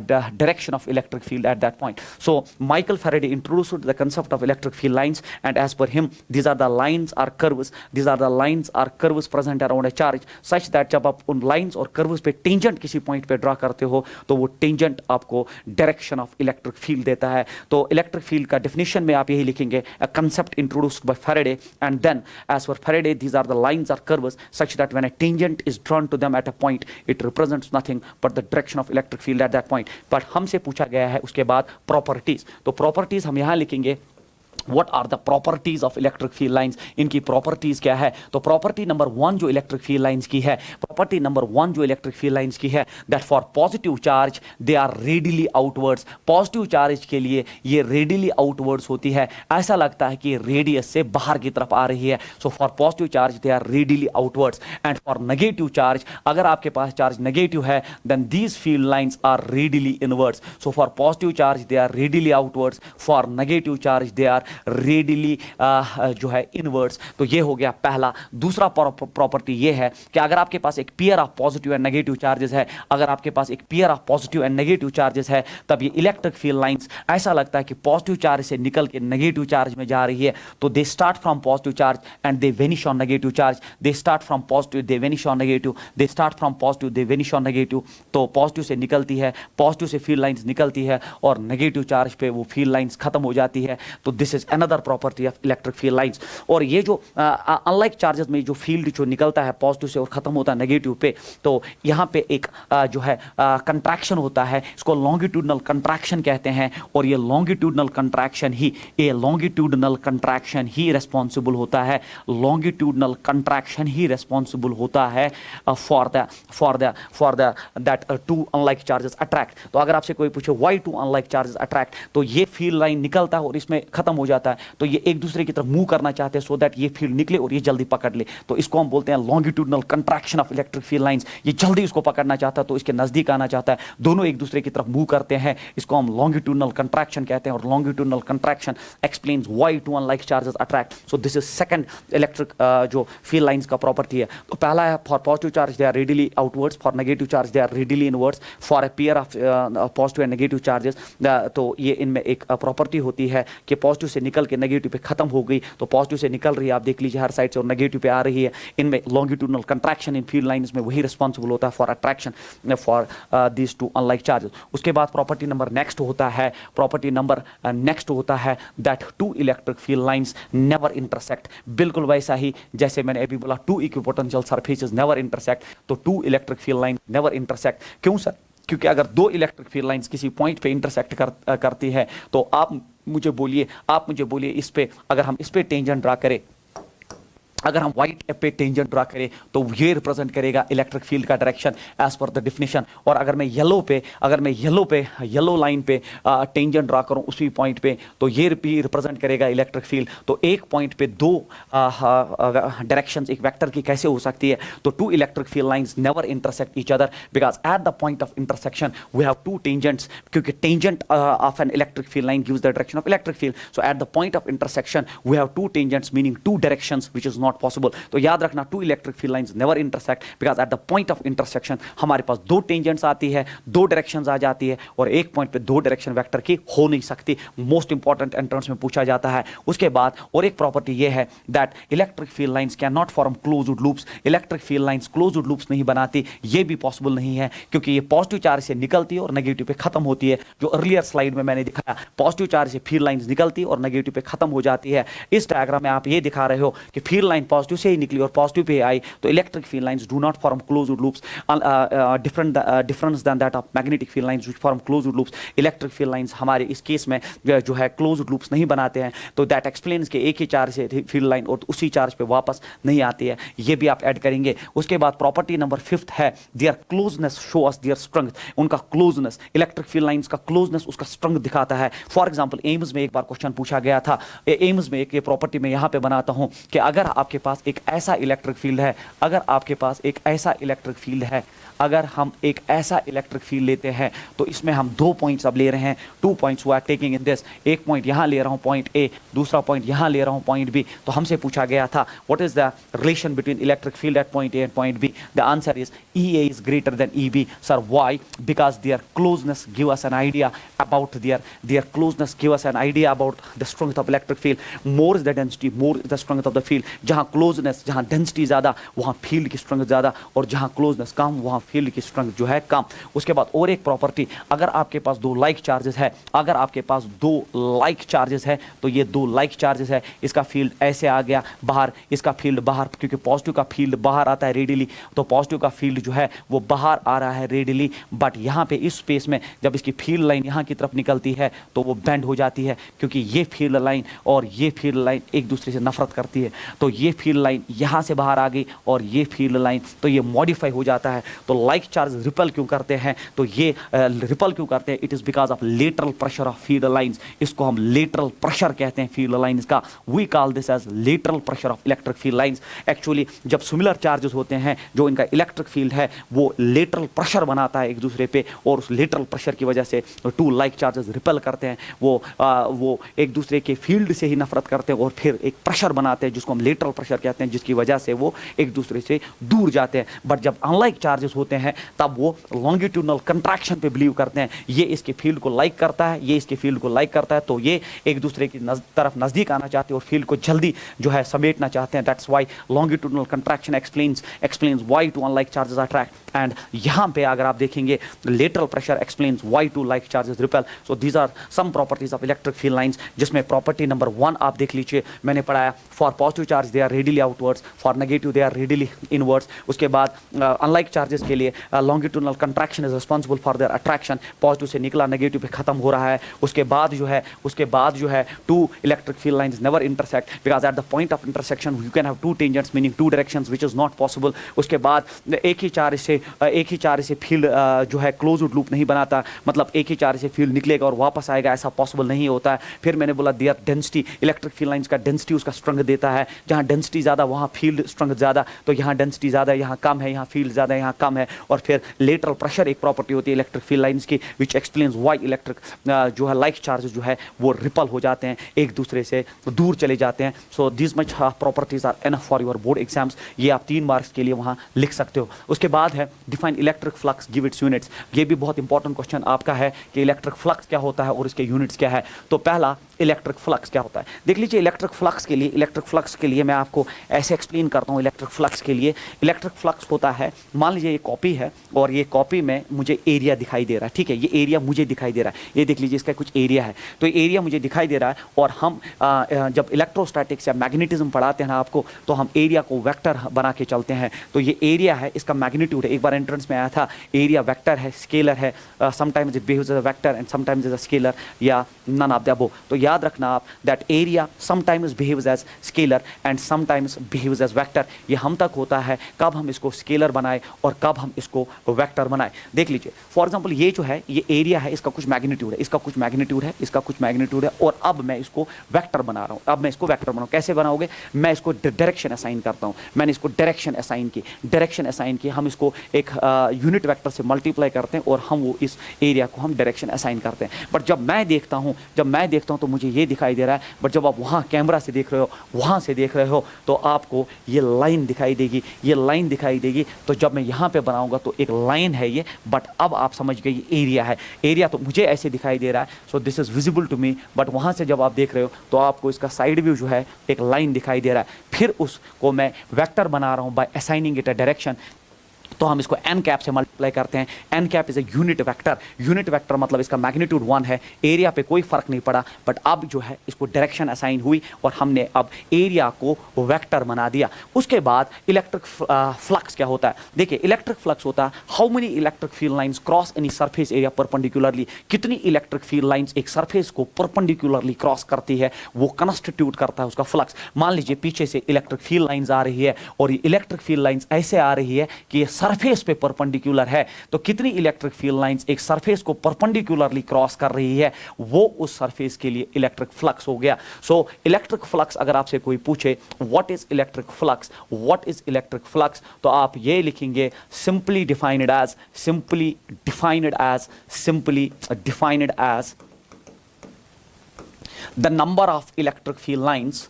direction of electric field at that point. So Michael Faraday introduced the concept of electric field lines and as per him these are the lines or curves present around a charge such that जब आप उन lines और curves पे tangent किसी point पे draw करते हो तो वो टेंजेंट आपको डायरेक्शन ऑफ इलेक्ट्रिक फील्ड देता है. तो इलेक्ट्रिक फील्ड का डेफिनेशन में आप यही लिखेंगे, a concept introduced by Faraday and then as per Faraday these are the lines or curves such that when a tangent is drawn to them at a point it represents nothing but the direction of electric field at that point. पर हमसे पूछा गया है उसके बाद properties. तो properties हम यहाँ लिखेंगे What are the properties of electric field lines? इनकी प्रॉपर्टीज क्या है. तो प्रॉपर्टी नंबर 1 जो इलेक्ट्रिक फील्ड लाइंस की है, प्रॉपर्टी नंबर 1 जो इलेक्ट्रिक फील्ड लाइंस की है, that for positive charge they are radially outwards. Positive charge के लिए ये रेडिली आउटवर्ड्स होती है, ऐसा लगता है कि रेडियस से बाहर की तरफ आ रही है. So for positive charge they are radially outwards. And for negative charge, अगर आपके पास चार्ज नेगेटिव है then these field lines are radially inwards. So for positive charge they are radially outwards, for negative charge they are radially जो है inwards. तो ये हो गया पहला. दूसरा प्रॉपर्टी ये है कि अगर आपके पास एक pair of positive and negative charges है, अगर आपके पास एक pair of positive and negative charges है, तब ये इलेक्ट्रिक फील्ड लाइंस ऐसा लगता है कि पॉजिटिव चार्ज से निकल के नेगेटिव चार्ज में जा रही है. तो they start from positive charge and they vanish on negative charge. They start from positive they vanish on negative, they start from positive they vanish on negative. तो positive से निकलती है, पॉजिटिव से फील्ड लाइंस निकलती है और negative charge पे वो फील्ड लाइंस खत्म हो जाती है. तो this is another property of electric field lines. और ये जो अनलाइक चार्जेस में जो फील्ड जो निकलता है पॉजिटिव से और खत्म होता है नेगेटिव पे, तो यहाँ पे एक जो है कंट्रैक्शन होता है, इसको लॉन्गिट्यूडनल कंट्रैक्शन कहते हैं. और ये लॉन्गिट्यूडनल कंट्रैक्शन ही रिस्पॉन्सिबल होता है, लॉन्गिट्यूडनल कंट्रैक्शन ही रिस्पॉन्सिबल होता है for the that two unlike charges attract. तो अगर आपसे कोई पूछे why two unlike charges attract, तो ये फील्ड लाइन निकलता है और इसमें खत्म हो जाता है, तो ये एक दूसरे की तरफ मूव करना चाहते हैं सो दैट ये फील्ड निकले और ये जल्दी पकड़ ले. तो इसको हम बोलते हैं longitudinal contraction of electric field lines. ये जल्दी इसको पकड़ना चाहता है तो इसके नजदीक आना चाहता है, दोनों एक दूसरे की तरफ मूव करते हैं, इसको हम लॉन्गिट्यूडनल कंट्रैक्शन कहते हैं. और longitudinal contraction explains why two unlike charges attract. So this is second electric जो फील्ड लाइंस का प्रॉपर्टी है. तो पहला है for positive charge they are radially outwards, for negative charge they are radially inwards, for a pair of positive and negative charges. तो ये इनमें एक प्रॉपर्टी होती है कि पॉजिटिव से निकल के नेगेटिव पे खत्म हो गई, तो पॉजिटिव से निकल रही है, आप देख लीजिए हर साइड से, और नेगेटिव पे आ रही है. इनमें लॉन्गिट्यूडनल कंट्रैक्शन इन फील्ड लाइंस में वही रिस्पॉन्सिबल होता है for attraction for this two unlike charges. उसके बाद प्रॉपर्टी नंबर नेक्स्ट होता है that two electric field lines never intersect. बिल्कुल वैसा ही जैसे मैंने अभी बोला two equipotential surfaces never intersect, तो two electric field line never intersect. क्यों सर? क्योंकि अगर दो इलेक्ट्रिक फील्ड लाइंस किसी पॉइंट पे इंटरसेक्ट करती है तो आप मुझे बोलिए इस पे अगर हम इस पे टेंजेंट ड्रा करें, अगर हम व्हाइट पे टेंजेंट ड्रा करें तो ये रिप्रेजेंट करेगा इलेक्ट्रिक फील्ड का direction as per the definition. और अगर मैं येलो लाइन पे टेंजेंट ड्रा करूं उसी पॉइंट पे तो ये भी रिप्रेजेंट करेगा इलेक्ट्रिक फील्ड। तो एक पॉइंट पे दो डायरेक्शंस एक वेक्टर की कैसे हो सकती है? तो two electric field lines never intersect each other because at the point of intersection we have two tangents, क्योंकि tangent of an electric field line gives the direction of electric field. So at the point of intersection we have two tangents meaning two directions which is not possible. तो याद रखना two electric field lines never intersect because at the point of intersection हमारे पास दो tangents आती है, दो directions आ जाती है और एक पॉइंट पे दो डायरेक्शन वेक्टर की हो नहीं सकती। मोस्ट इंपॉर्टेंट एंट्रेंस में पूछा जाता है। उसके बाद और एक प्रॉपर्टी ये है that electric field lines can not form closed loops. Electric field lines closed loops नहीं बनाती, ये भी पॉसिबल नहीं है क्योंकि ये पॉजिटिव चार्ज से निकलती है और नेगेटिव पे खत्म होती है। जो अर्लियर स्लाइड में मैंने दिखाया पॉजिटिव चार्ज से फील्ड लाइंस निकलती और नेगेटिव पे खत्म हो जाती है। इस डायग्राम में आप ये दिखा रहे हो कि फील्ड लाइन पॉजिटिव से ही निकली और पॉजिटिव पे आई, तो electric field lines do not form closed loops difference than that of magnetic field lines which form closed loops. Electric field lines हमारे इस केस में जो है क्लोज्ड लूप्स नहीं बनाते हैं। तो दैट एक्सप्लेन्स कि एक ही चार्ज से फील्ड लाइन और उसी चार्ज पे वापस नहीं आती है, ये भी आप ऐड करेंगे। उसके बाद प्रॉपर्टी नंबर 5 है their closeness show us their strength. उनका क्लोजनेस, इलेक्ट्रिक फील्ड लाइंस का क्लोजनेस उसका स्ट्रेंथ दिखाता है। फॉर एग्जांपल एम्स में एक बार क्वेश्चन पूछा गया था, एम्स में एक ये प्रॉपर्टी में यहां पे बनाता हूं कि अगर आपके पास एक ऐसा इलेक्ट्रिक फील्ड है, अगर आपके पास एक ऐसा इलेक्ट्रिक फील्ड है, अगर हम एक ऐसा इलेक्ट्रिक फील्ड लेते हैं तो इसमें हम दो पॉइंट्स अब ले रहे हैं, 2 points we are taking in this. एक पॉइंट यहां ले रहा हूं पॉइंट ए, दूसरा पॉइंट यहां ले रहा हूं पॉइंट बी। तो हमसे पूछा गया था what is the relation between electric field at point A and point B? The answer is EA is greater than EB. Sir, why? Because their closeness give us an idea about their closeness give us an idea about the strength of electric field. More is the density, more is the strength of the field. जहां closeness, जहां density ज़्यादा वहां field की strength ज़्यादा, और जहां closeness कम वहां field की strength जो है कम। उसके बाद और एक प्रॉपर्टी, अगर आपके पास दो लाइक चार्जेस है, अगर आपके पास दो लाइक चार्जेस है तो ये दो लाइक चार्जेस है, इसका फील्ड ऐसे आ गया बाहर, इसका फील्ड बाहर, क्योंकि पॉजिटिव का फील्ड बाहर आता है रेडियली, तो पॉजिटिव का फील्ड जो है वो बाहर आ रहा है रेडियली। बट यहाँ पे इस स्पेस में जब इसकी फील्ड लाइन यहाँ की तरफ निकलती है तो वो बेंड हो जाती है, क्योंकि ये फील्ड लाइन और ये फील्ड लाइन एक दूसरे से नफरत करती है। तो ये फील्ड लाइन यहाँ से बाहर आ गई और ये फील्ड लाइन, तो ये मॉडिफाई हो जाता है। तो लाइक चार्ज रिपल क्यों करते हैं? तो ये रिपल क्यों करते हैं? It is because of lateral pressure of field lines. इसको हम लेटरल प्रेशर कहते हैं फील्ड लाइंस का। We call this as lateral pressure of electric field lines. Actually जब सिमिलर चार्जेस होते हैं, जो इनका इलेक्ट्रिक फील्ड है वो लेटरल प्रेशर बनाता है एक दूसरे पे, और उस लेटरल प्रेशर की वजह से टू लाइक चार्जेस रिपल करते हैं, वो एक दूसरे के फील्ड से ही नफरत करते हैं और फिर एक प्रेशर बनाते हैं जिसको हम लेटरल प्रेशर कहते हैं, जिसकी वजह से वो एक दूसरे से दूर जाते हैं। बट जब अनलाइक चार्जेस होते हैं तब वो लॉन्गिट्यूडनल कंट्रैक्शन पे बिलीव करते हैं। ये इसके फील्ड को लाइक करता है, ये इसके फील्ड को लाइक करता है, तो ये एक दूसरे की तरफ नजदीक आना चाहते हैं और फील्ड को जल्दी जो है समेटना चाहते हैं। That's why longitudinal contraction explains why two unlike charges attract. And यहाँ पे अगर आप देखेंगे lateral pressure explains why two like charges repel. So these are some properties of electric field lines, जिसमें प्रॉपर्टी नंबर 1 आप देख लीजिए, मैंने पढ़ाया for positive charge they are radially outwards, for negative they are radially inwards. उसके बाद unlike charges के लिए longitudinal contraction is responsible for their attraction, positive से निकला नेगेटिव पे खत्म हो रहा है। उसके बाद जो है two electric field lines never intersect because at the point of intersection you can have two tangents meaning two directions which is not possible. उसके बाद एक ही चार्ज से फील्ड जो है क्लोज्ड लूप नहीं बनाता, मतलब एक ही चार्ज से फील्ड निकलेगा और वापस आएगा, ऐसा पॉसिबल नहीं होता है। फिर मैंने बोला their density, electric field lines का डेंसिटी उसका स्ट्रेंथ देता है, जहां डेंसिटी ज़्यादा वहां फील्ड स्ट्रेंथ ज़्यादा, तो यहाँ डेंसिटी ज़्यादा यहाँ कम है, यहाँ फील्ड ज़्यादा यहाँ कम है। और फिर लेटरल प्रेशर एक प्रॉपर्टी होती है इलेक्ट्रिक फील्ड लाइंस की विच एक्सप्लेन्स व्हाई इलेक्ट्रिक जो है लाइक चार्ज जो है वो रिपल हो जाते हैं, एक दूसरे से दूर चले जाते हैं। So this much properties are enough for your board exams, ये आप 3 मार्क्स के लिए वहाँ लिख सकते हो। उसके बाद है define electric flux give its units. ये भी बहुत इंपॉर्टेंट क्वेश्चन आपका है कि इलेक्ट्रिक फ्लक्स क्या होता है और इसके यूनिट्स क्या है। तो पहला इलेक्ट्रिक फ्लक्स क्या होता है। देख लीजिए इलेक्ट्रिक फ्लक्स के लिए मैं आपको ऐसे एक्सप्लेन करता हूँ। इलेक्ट्रिक फ्लक्स के लिए इलेक्ट्रिक फ्लक्स होता है, मान लीजिए ये कॉपी है और ये कॉपी में मुझे एरिया दिखाई दे रहा है, ठीक है, ये एरिया मुझे दिखाई दे रहा है, ये देख लीजिए इसका कुछ एरिया है, तो एरिया मुझे दिखाई दे रहा है। और हम जब इलेक्ट्रोस्टैटिक्स या मैग्नेटिज्म पढ़ाते हैं ना आपको, तो हम एरिया को वेक्टर बना के चलते हैं। तो ये एरिया है, इसका मैग्नीट्यूड है, एक बार एंट्रेंस में आया था, एरिया वेक्टर है, स्केलर है, sometimes it behaves as a vector and sometimes as a scalar या नन ऑफ द अबव। तो याद रखना आप that area sometimes behaves as scalar and sometimes behaves as vector. ये हम तक होता है कब हम इसको स्केलर बनाए और कब हम इसको वेक्टर बनाए। देख लीजिए फॉर एग्जांपल ये जो है ये एरिया है, इसका कुछ मैग्नीट्यूड है, इसका कुछ मैग्नीट्यूड है, इसका कुछ मैग्नीट्यूड है, और अब मैं इसको वेक्टर बना रहा हूँ। अब मैं इसको वेक्टर बनाऊँ, कैसे बनाओगे, मैं इसको डायरेक्शन असाइन करता हूँ। मैंने इसको डायरेक्शन असाइन की, हम इसको एक यूनिट वेक्टर से मल्टीप्लाई करते हैं और हम वो इस एरिया को हम डायरेक्शन असाइन करते हैं। बट जब मैं देखता हूँ तो मुझे ये दिखाई दे रहा है, बट जब आप वहाँ कैमरा से देख रहे हो, वहाँ से देख रहे हो, तो आपको ये लाइन दिखाई देगी, तो जब मैं यहाँ पे बनाऊंगा तो एक लाइन है ये, बट अब आप समझ गए ये एरिया है। एरिया तो मुझे ऐसे दिखाई दे रहा है, so this is visible to me, but वहाँ से जब आप देख रहे हो तो आपको इसका साइड व्यू जो है एक लाइन दिखाई दे रहा है। फिर उसको मैं वेक्टर बना रहा हूँ by assigning it a direction. तो हम इसको एन कैप से मल्टीप्लाई करते हैं। N cap is a unit vector मतलब इसका मैग्नीट्यूड 1 है, एरिया पे कोई फर्क नहीं पड़ा, बट अब जो है इसको डायरेक्शन असाइन हुई और हमने अब एरिया को वेक्टर बना दिया। उसके बाद इलेक्ट्रिक फ्लक्स क्या होता है, देखिए इलेक्ट्रिक फ्लक्स होता है how many electric field lines cross any surface area perpendicularly, कितनी इलेक्ट्रिक फील्ड लाइंस एक सरफेस को परपेंडिकुलरली क्रॉस करती है, वो कंस्टिट्यूट करता है उसका फ्लक्स। मान लीजिए पीछे से इलेक्ट्रिक फील्ड लाइंस आ रही है और ये इलेक्ट्रिक फील्ड लाइंस ऐसे आ रही है कि ये सरफेस पे परपेंडिकुलर है, तो कितनी इलेक्ट्रिक फील्ड लाइंस एक सरफेस को परपेंडिकुलरली क्रॉस कर रही है, वो उस सरफेस के लिए इलेक्ट्रिक फ्लक्स हो गया। सो इलेक्ट्रिक फ्लक्स अगर आपसे कोई पूछे व्हाट इज इलेक्ट्रिक फ्लक्स, तो आप ये लिखेंगे simply defined as the number of electric field lines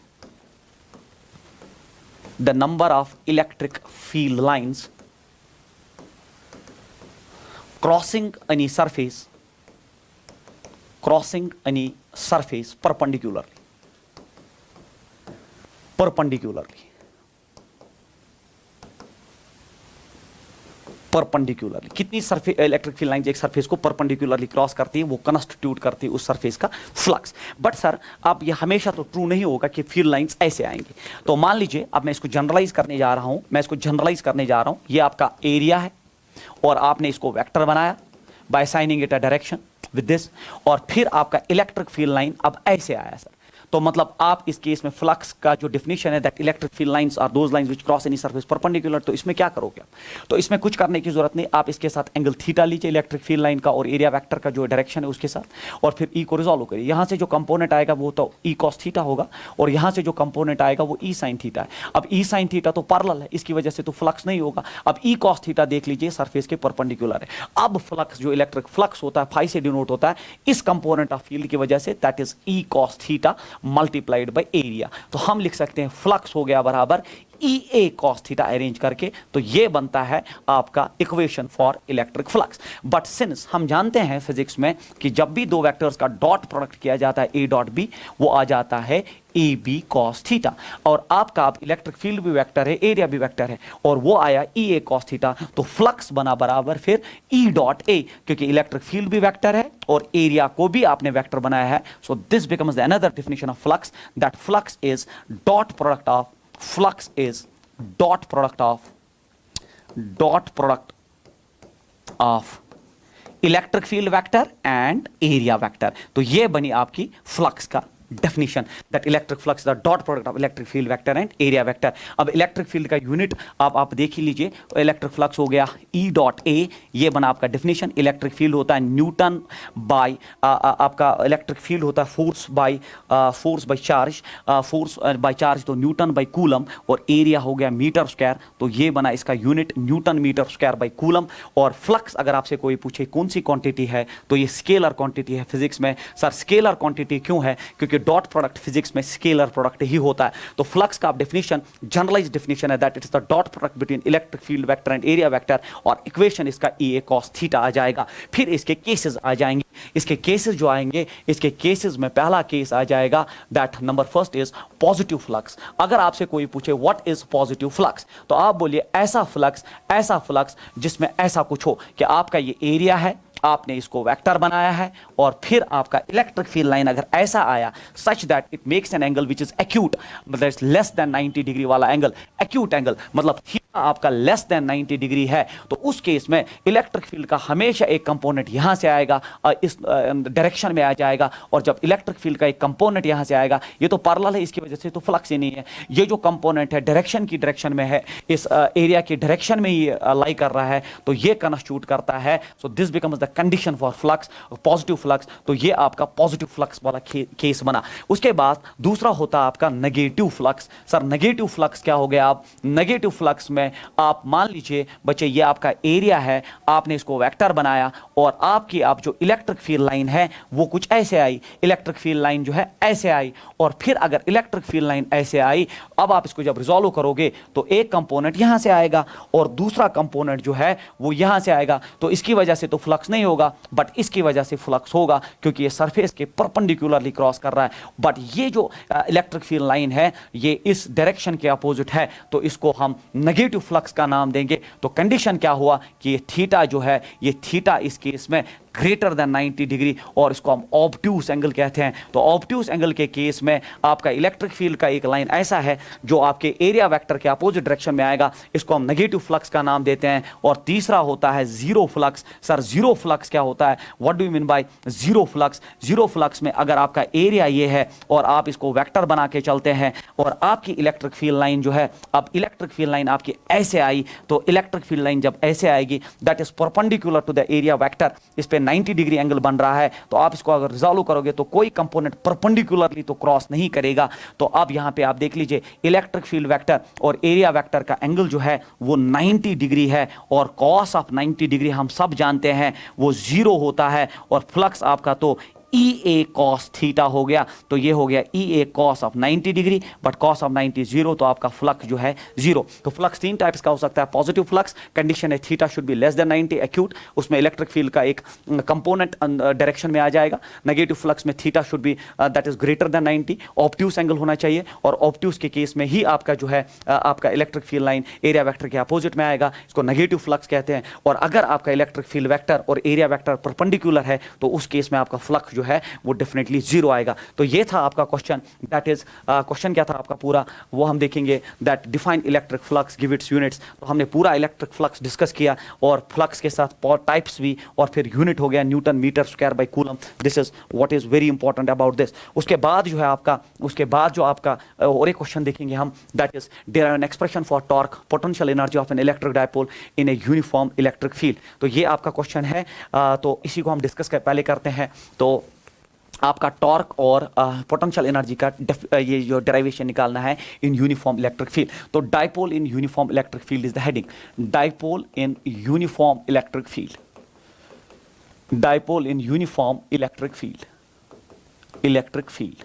crossing any surface perpendicularly कितनी इलेक्ट्रिक फील्ड लाइंस एक सरफेस को परपेंडिकुलरली क्रॉस करती है, वो कंस्टिट्यूट करती है उस सरफेस का फ्लक्स। बट सर अब ये हमेशा तो ट्रू नहीं होगा कि फील्ड लाइंस ऐसे आएंगी। तो मान लीजिए अब मैं इसको जनरलाइज करने जा रहा हूं, ये आपका एरिया है और आपने इसको वेक्टर बनाया by signing it a direction with this, और फिर आपका इलेक्ट्रिक फील्ड लाइन अब ऐसे आया सर। तो मतलब आप इस केस में फ्लक्स का जो डेफिनेशन है that electric field lines are those lines which cross any surface perpendicular, तो इसमें क्या करोगे आप, तो इसमें कुछ करने की जरूरत नहीं, आप इसके साथ एंगल थीटा लीजिए इलेक्ट्रिक फील्ड लाइन का और एरिया वेक्टर का जो डायरेक्शन है उसके साथ, और फिर ई को रिजॉल्व करिए। यहाँ से जो कंपोनेंट आएगा वो तो ई कॉस थीटा होगा और यहाँ से जो कंपोनेंट आएगा वो ई साइन थीटा है। अब ई साइन थीटा तो पैरेलल है, इसकी वजह से तो फ्लक्स नहीं होगा। अब ई कॉस थीटा देख लीजिए सरफेस के परपेंडिकुलर है। अब फ्लक्स जो इलेक्ट्रिक फ्लक्स होता है फाई से डिनोट होता है इस कंपोनेंट ऑफ फील्ड की वजह से, that is E cos theta multiplied area. तो हम लिख सकते हैं फ्लक्स हो गया बराबर ई ए कॉस थीटा अरेंज करके, तो ये बनता है आपका equation for electric flux. But since हम जानते हैं फिजिक्स में कि जब भी दो वेक्टर्स का डॉट प्रोडक्ट किया जाता है ए डॉट बी, वो आ जाता है ए बी कॉस थीटा, और आपका अब इलेक्ट्रिक फील्ड भी वेक्टर है, एरिया भी वेक्टर है, और वो आया ई ए कॉस थीटा, तो फ्लक्स बना बराबर फिर ई डॉट ए, क्योंकि इलेक्ट्रिक फील्ड भी वेक्टर है और एरिया को भी आपने वेक्टर बनाया है। So this becomes the another definition of flux, that flux is dot product of electric field vector and area vector. तो ये बनी आपकी फ्लक्स का definition that electric flux is the dot product of electric field vector and area vector। अब electric field का unit आप देख ही लीजिए, इलेक्ट्रिक फ्लक्स हो गया ई डॉट ए, ये बना आपका डेफिनेशन। इलेक्ट्रिक फील्ड होता है न्यूटन बाय आपका इलेक्ट्रिक फील्ड होता है फोर्स बाय चार्ज, तो न्यूटन बाय कूलम, और एरिया हो गया मीटर स्क्वायर, तो ये बना इसका unit newton metre square by coulomb. और फ्लक्स अगर आपसे कोई पूछे कौन सी क्वांटिटी है, तो ये स्केलर क्वांटिटी है फिजिक्स में। सर स्केलर क्वांटिटी क्यों है, क्योंकि डॉट प्रोडक्ट फिजिक्स में स्केलर प्रोडक्ट ही होता है। तो फ्लक्स का डेफिनेशन जनरलाइज्ड डेफिनेशन है that it is the dot product between electric field vector and area vector, और इक्वेशन इसका ई ए कॉस थीटा आ जाएगा। फिर इसके केसेस आ जाएंगे इसके केसेस जो आएंगे, इसके केसेस में पहला केस आ जाएगा that number first is positive flux. अगर आपसे कोई पूछे व्हाट इज पॉजिटिव फ्लक्स, तो आप बोलिए ऐसा फ्लक्स जिसमें ऐसा कुछ हो कि आपका ये एरिया है, आपने इसको वेक्टर बनाया है और फिर आपका इलेक्ट्रिक फील्ड लाइन अगर ऐसा आया such that it makes an angle which is acute, मतलब लेस देन 90 डिग्री वाला एंगल, एक्यूट एंगल मतलब आपका लेस देन 90 डिग्री है, तो उस केस में इलेक्ट्रिक फील्ड का हमेशा एक कंपोनेंट यहां से आएगा, इस डायरेक्शन में आ जाएगा, और जब इलेक्ट्रिक फील्ड का एक कंपोनेंट यहां से आएगा, ये तो पैरेलल है, इसकी वजह से तो फ्लक्स ही नहीं है, ये जो कंपोनेंट है डायरेक्शन की डायरेक्शन में है, इस एरिया की डायरेक्शन में ही लाई कर रहा है, तो ये कंस्टिट्यूट करता है, so this becomes the condition for flux, positive flux. तो ये आपका पॉजिटिव फ्लक्स वाला केस बना। उसके बाद दूसरा होता है आपका negative flux. Sir negative flux क्या हो गया? आप नेगेटिव फ्लक्स में आप मान लीजिए बच्चे ये आपका एरिया है, आपने इसको वेक्टर बनाया और आपकी आप जो इलेक्ट्रिक फील्ड लाइन है वो कुछ ऐसे आई, इलेक्ट्रिक फील्ड लाइन जो है ऐसे आई, और फिर अगर इलेक्ट्रिक फील्ड लाइन ऐसे आई, अब आप इसको जब रिजॉल्व करोगे तो एक कंपोनेंट यहां से आएगा और दूसरा कंपोनेंट जो है वो यहां से आएगा, तो इसकी वजह से तो फ्लक्स नहीं होगा, बट इसकी वजह से फ्लक्स होगा क्योंकि ये सरफेस के परपेंडिकुलरली क्रॉस कर रहा है। बट ये जो इलेक्ट्रिक फील्ड लाइन है ये इस डायरेक्शन के अपोजिट है, तो इसको हम नेगेटिव फ्लक्स का नाम देंगे। तो कंडीशन क्या हुआ कि ये थीटा जो है, ये थीटा इस केस में ग्रेटर देन 90 डिग्री, और इसको हम ऑब्ट्यूस एंगल कहते हैं। तो ऑब्ट्यूस एंगल के केस में आपका इलेक्ट्रिक फील्ड का एक लाइन ऐसा है जो आपके एरिया वेक्टर के अपोजिट डायरेक्शन में आएगा, इसको हम नेगेटिव फ्लक्स का नाम देते हैं। और तीसरा होता है zero flux. Sir zero flux क्या होता है? What do you mean by zero flux? Zero flux में अगर आपका एरिया ये है और आप इसको वेक्टर बना के चलते हैं और आपकी इलेक्ट्रिक फील्ड लाइन जो है, अब इलेक्ट्रिक फील्ड लाइन आपकी ऐसे आई, तो इलेक्ट्रिक फील्ड लाइन जब ऐसे आएगी that is perpendicular to the area vector, इस पे 90 डिग्री एंगल बन रहा है, तो आप इसको अगर रिजॉल्व करोगे तो कोई कंपोनेंट परपेंडिकुलरली तो क्रॉस नहीं करेगा। तो अब यहां पे आप देख लीजिए इलेक्ट्रिक फील्ड वेक्टर और एरिया वेक्टर का एंगल जो है वो 90 डिग्री है, और कॉस ऑफ 90 डिग्री हम सब जानते हैं वो जीरो होता है, और फ्लक्स आपका तो ई ए कॉस थीटा हो गया। तो ये हो गया E A cos of 90 degree, but cos of 90 zero, तो आपका फ्लक्स जो है जीरो। तो फ्लक्स तीन टाइप्स का हो सकता है। पॉजिटिव फ्लक्स, कंडीशन है theta should be less than 90, acute, उसमें इलेक्ट्रिक फील्ड का एक कंपोनेंट डायरेक्शन में आ जाएगा। नेगेटिव फ्लक्स में theta should be that is greater than 90, obtuse angle होना चाहिए, और ऑब्ट्यूस के केस में ही आपका जो है आपका electric field line area vector के अपोजिट में आएगा, इसको नेगेटिव फ्लक्स कहते हैं। और अगर आपका इलेक्ट्रिक फील्ड वेक्टर और एरिया वेक्टर परपेंडिकुलर है तो उस केस में आपका फ्लक्स जो है वो डेफिनेटली जीरो आएगा। तो ये था आपका क्वेश्चन, दैट इज क्वेश्चन क्या था आपका पूरा, वो हम देखेंगे that define electric flux, give its units. तो हमने पूरा इलेक्ट्रिक फ्लक्स डिस्कस किया, और फ्लक्स के साथ टाइप्स भी, और फिर यूनिट हो गया newton metre square by coulomb. This is what is very important about this. उसके बाद जो है आपका, उसके बाद जो आपका और एक क्वेश्चन देखेंगे हम, that is there an expression for torque, potential energy of an electric dipole in a uniform electric field. तो ये आपका क्वेश्चन है, तो इसी को हम डिस्कस पहले करते हैं। तो आपका टॉर्क और पोटेंशियल एनर्जी का ये जो डेरिवेशन निकालना है इन यूनिफॉर्म इलेक्ट्रिक फील्ड। तो dipole in uniform electric field is the heading, dipole in uniform electric field, dipole in uniform electric field, electric field,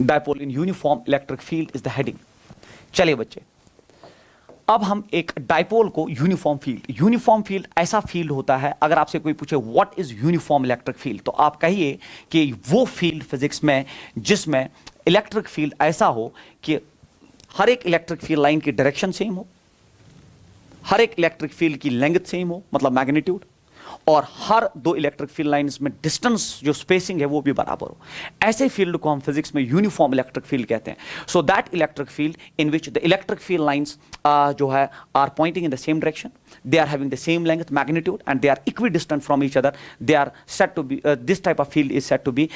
dipole in uniform electric field is the heading. चलिए बच्चे, अब हम एक dipole को uniform field ऐसा field होता है, अगर आपसे कोई पूछे what is uniform electric field, तो आप कहिए कि वो फील्ड फिजिक्स में जिसमें इलेक्ट्रिक फील्ड ऐसा हो कि हर एक इलेक्ट्रिक फील्ड लाइन की डायरेक्शन सेम हो, हर एक इलेक्ट्रिक फील्ड की लेंथ सेम हो, मतलब मैग्नीट्यूड, और हर दो इलेक्ट्रिक फील्ड लाइंस में डिस्टेंस जो स्पेसिंग है वो भी बराबर हो। ऐसे फील्ड को हम फिजिक्स में यूनिफॉर्म इलेक्ट्रिक फील्ड कहते हैं। So that electric field in which the electric field lines जो है are pointing in the same direction, they are having the same length, magnitude, and they are equidistant from each other. They are said to be this type of field is said to be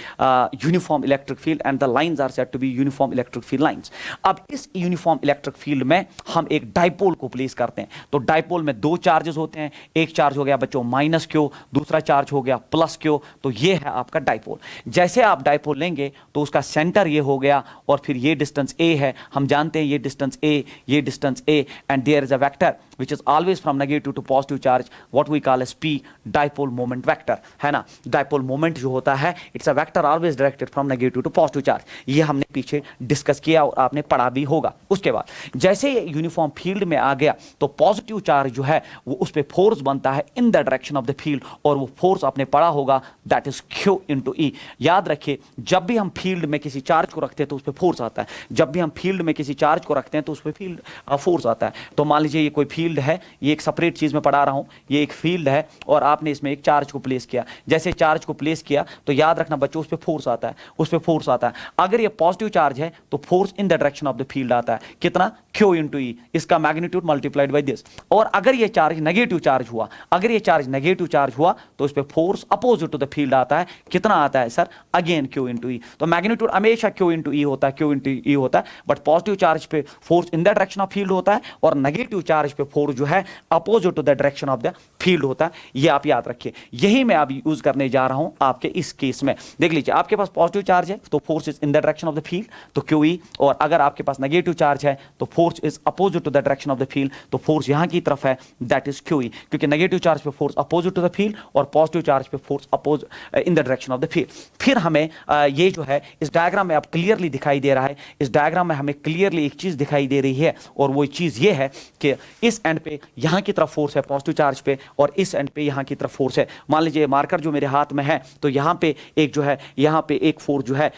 uniform electric field, and the lines are said to be uniform electric field lines. अब इस uniform electric field में हम एक dipole को place करते हैं। तो dipole में दो चार्जेस होते हैं, एक चार्ज हो गया बच्चों माइनस क्यू, दूसरा चार्ज हो गया प्लस क्यू। तो ये है आपका डायपोल। जैसे आप डायपोल लेंगे तो उसका सेंटर ये हो गया, और फिर ये डिस्टेंस a है, हम जानते हैं ये डिस्टेंस a, ये distance a, and there is a vector which is always from negative to positive charge, what we call as p, dipole moment vector, है ना। dipole moment जो होता है it's a vector always directed from negative to positive charge। ये हमने पीछे discuss किया और आपने पढ़ा भी होगा। उसके बाद जैसे ये यूनिफॉर्म फील्ड में आ गया तो पॉजिटिव चार्ज जो है वो उस पे फोर्स बनता है in the direction of the field, और वो फोर्स आपने पढ़ा होगा दैट इज Q इंटू ई। याद रखिए, जब भी हम फील्ड में किसी चार्ज को रखते हैं तो उस पर फोर्स आता है, जब भी हम फील्ड में किसी चार्ज को रखते हैं तो उस पर फील्ड फोर्स आता है। तो मान लीजिए ये कोई फील्ड है, ये एक सेपरेट चीज में पढ़ा रहा हूं, ये एक फील्ड है और आपने इसमें एक चार्ज को प्लेस किया। जैसे चार्ज को प्लेस किया तो याद रखना बच्चों, उस पर फोर्स आता है, उस पर फोर्स आता है। अगर ये पॉजिटिव चार्ज है तो force in the direction of the field आता है, कितना? Q इंटू ई, इसका मैग्नीट्यूड मल्टीप्लाइड बाई दिस। और अगर ये चार्ज नेगेटिव चार्ज हुआ, अगर ये चार्ज नेगेटिव चार्ज हुआ तो इस पे force opposite to the field आता है, कितना आता है sir? Again Q into e. तो मैग्नीट्यूड हमेशा Q इंटू ई होता है, Q इंटू ई होता है, बट पॉजिटिव चार्ज पे force in the direction of field होता है और नेगेटिव चार्ज पे फोर्स जो है opposite to the direction of the field होता है। ये आप याद रखिए, यही मैं अभी यूज करने जा रहा हूं आपके इस केस में। देख लीजिए, आपके पास पॉजिटिव चार्ज है तो force is in the direction of the field, तो Q ई, और अगर आपके पास नेगेटिव चार्ज है तो force is opposite to the direction of the field, तो फोर्स यहां की तरफ है, दैट इज Q ई, क्योंकि नेगेटिव चार्ज पे force opposite to the field और पॉजिटिव चार्ज पे force opposite in the direction of the field. फिर हमें ये जो है इस डायग्राम में अब क्लियरली दिखाई दे रहा है, इस डायग्राम में हमें क्लियरली एक चीज दिखाई दे रही है, और वो चीज ये है कि इस एंड पे यहां की तरफ फोर्स है पॉजिटिव चार्ज पे, और इस एंड पे यहां की तरफ फोर्स है। मान लीजिए मार्कर जो मेरे हाथ में है, तो यहां पे एक जो है, यहां पे एक फोर्स जो है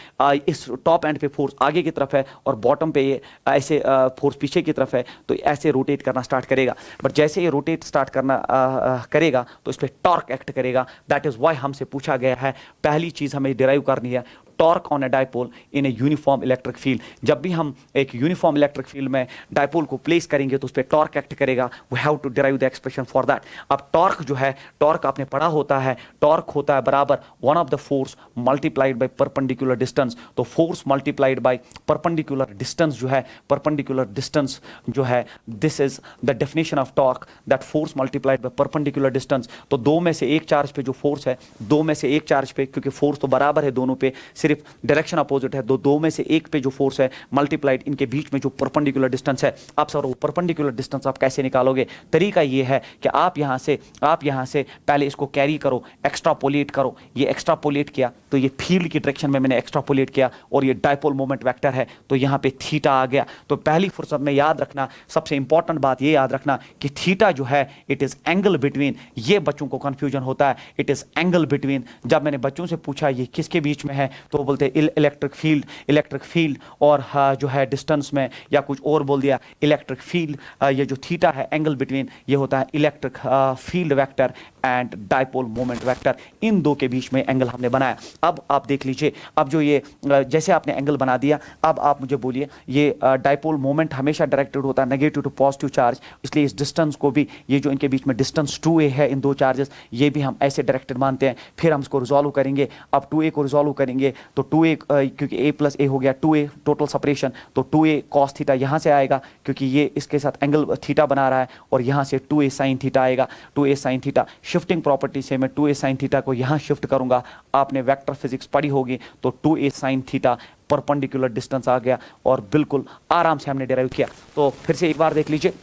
इस टॉप एंड पे फोर्स आगे की तरफ है और बॉटम पे ये ऐसे फोर्स पीछे की तरफ है, तो ऐसे रोटेट करना स्टार्ट करेगा। बट जैसे ये रोटेट स्टार्ट करना करेगा तो इस पे टॉर्क एक्ट करेगा। दैट इज व्हाई हमसे पूछा गया है, पहली चीज हमें डिराइव करनी है, torque on a dipole in a uniform electric field. जब भी हम एक यूनिफॉर्म इलेक्ट्रिक फील्ड में डायपोल को प्लेस करेंगे तो उस पर टॉर्क एक्ट करेगा। We have to derive the expression for that. अब टॉर्क जो है, टॉर्क आपने पढ़ा होता है, टॉर्क होता है बराबर one of the force multiplied by perpendicular distance. तो force multiplied by perpendicular distance जो है, परपेंडिकुलर डिस्टेंस जो है, this is the definition of torque, that force multiplied by perpendicular distance. तो दो में से एक चार्ज पे जो फोर्स है, दो में से एक चार्ज पे, क्योंकि फोर्स तो बराबर है दोनों पे, सिर्फ डायरेक्शन अपोजिट है, दो में से एक पे जो फोर्स है मल्टीप्लाइड इनके बीच में जो परपेंडिकुलर डिस्टेंस है। अब सर वो परपेंडिकुलर डिस्टेंस आप कैसे निकालोगे? तरीका ये है कि आप यहां से पहले इसको कैरी करो, एक्स्ट्रापोलेट करो। ये एक्स्ट्रापोलेट किया तो ये फील्ड की डायरेक्शन में मैंने एक्स्ट्रापोलेट किया, और ये डायपोल मोमेंट वेक्टर है तो यहां पे थीटा आ गया। तो पहली फुर्सत में याद रखना, सबसे इंपॉर्टेंट बात ये याद रखना कि थीटा जो है इट इज एंगल बिटवीन, ये बच्चों को कंफ्यूजन होता है, इट इज एंगल बिटवीन। जब मैंने बच्चों से पूछा ये किसके बीच में है तो वो बोलते इलेक्ट्रिक फील्ड और जो है डिस्टेंस में, या कुछ और बोल दिया इलेक्ट्रिक फील्ड। ये जो थीटा है एंगल बिटवीन, ये होता है electric field vector and dipole moment vector. इन दो के बीच में एंगल हमने बनाया। अब आप देख लीजिए, अब जो ये जैसे आपने एंगल बना दिया, अब आप मुझे बोलिए, ये डायपोल मोमेंट हमेशा डायरेक्टेड होता है नेगेटिव टू पॉजिटिव चार्ज, इसलिए इस डिस्टेंस को भी, ये जो इनके बीच में डिस्टेंस 2a है, इन दो चार्जेस, ये भी हम ऐसे डायरेक्टेड मानते हैं। फिर हम इसको रिजॉल्व करेंगे। अब 2a को रिजॉल्व करेंगे तो 2a, क्योंकि a प्लस a हो गया 2a टोटल सेपरेशन, तो 2a कॉस थीटा यहाँ से आएगा, क्योंकि ये इसके साथ एंगल थीटा बना रहा है, और यहाँ से 2a साइन थीटा आएगा, 2a sine theta. Shifting property से मैं 2a साइन थीटा को यहाँ शिफ्ट करूंगा। आपने वेक्टर फिजिक्स पढ़ी होगी, तो 2a sine theta perpendicular distance आ गया, और बिल्कुल आराम से हमने डिराइव किया। तो फिर से एक बार देख लीजिए,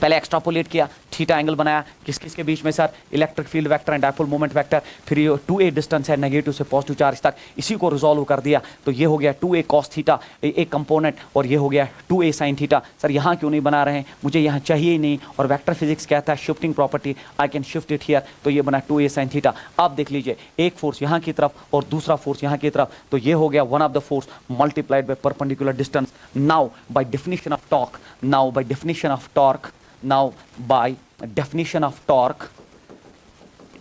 पहले एक्स्ट्रापोलेट किया, थीटा एंगल बनाया, किस किस के बीच में sir? Electric field vector and dipole moment vector. फिर ये 2a डिस्टेंस है नेगेटिव से पॉजिटिव चार्ज तक, इसी को रिजॉल्व कर दिया, तो ये हो गया 2a कॉस थीटा एक कंपोनेंट, और ये हो गया 2a साइन थीटा। सर यहाँ क्यों नहीं बना रहे हैं? मुझे यहाँ चाहिए ही नहीं, और वेक्टर फिजिक्स कहता है shifting property, I can shift it here, तो ये बना 2a साइन थीटा। आप देख लीजिए, एक फोर्स यहाँ की तरफ और दूसरा फोर्स यहाँ की तरफ, तो ये हो गया one of the force multiplied by perpendicular distance. Now by definition of torque, now by definition of torque, now by definition of torque,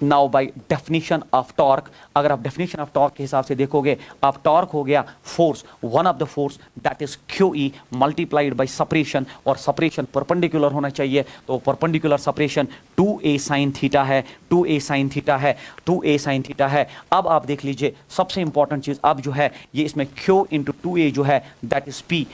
now by definition of torque, अगर आप डेफिनेशन ऑफ टॉर्क के हिसाब से देखोगे, आप torque हो गया force, one of the force that is QE multiplied by separation, और सेपरेशन परपेंडिकुलर होना चाहिए, तो perpendicular separation 2a sine theta है, 2a साइन थीटा है, 2a साइन थीटा है। अब आप देख लीजिए, सबसे इंपॉर्टेंट चीज अब जो है, ये इसमें Q इंटू 2a जो है दैट इज P,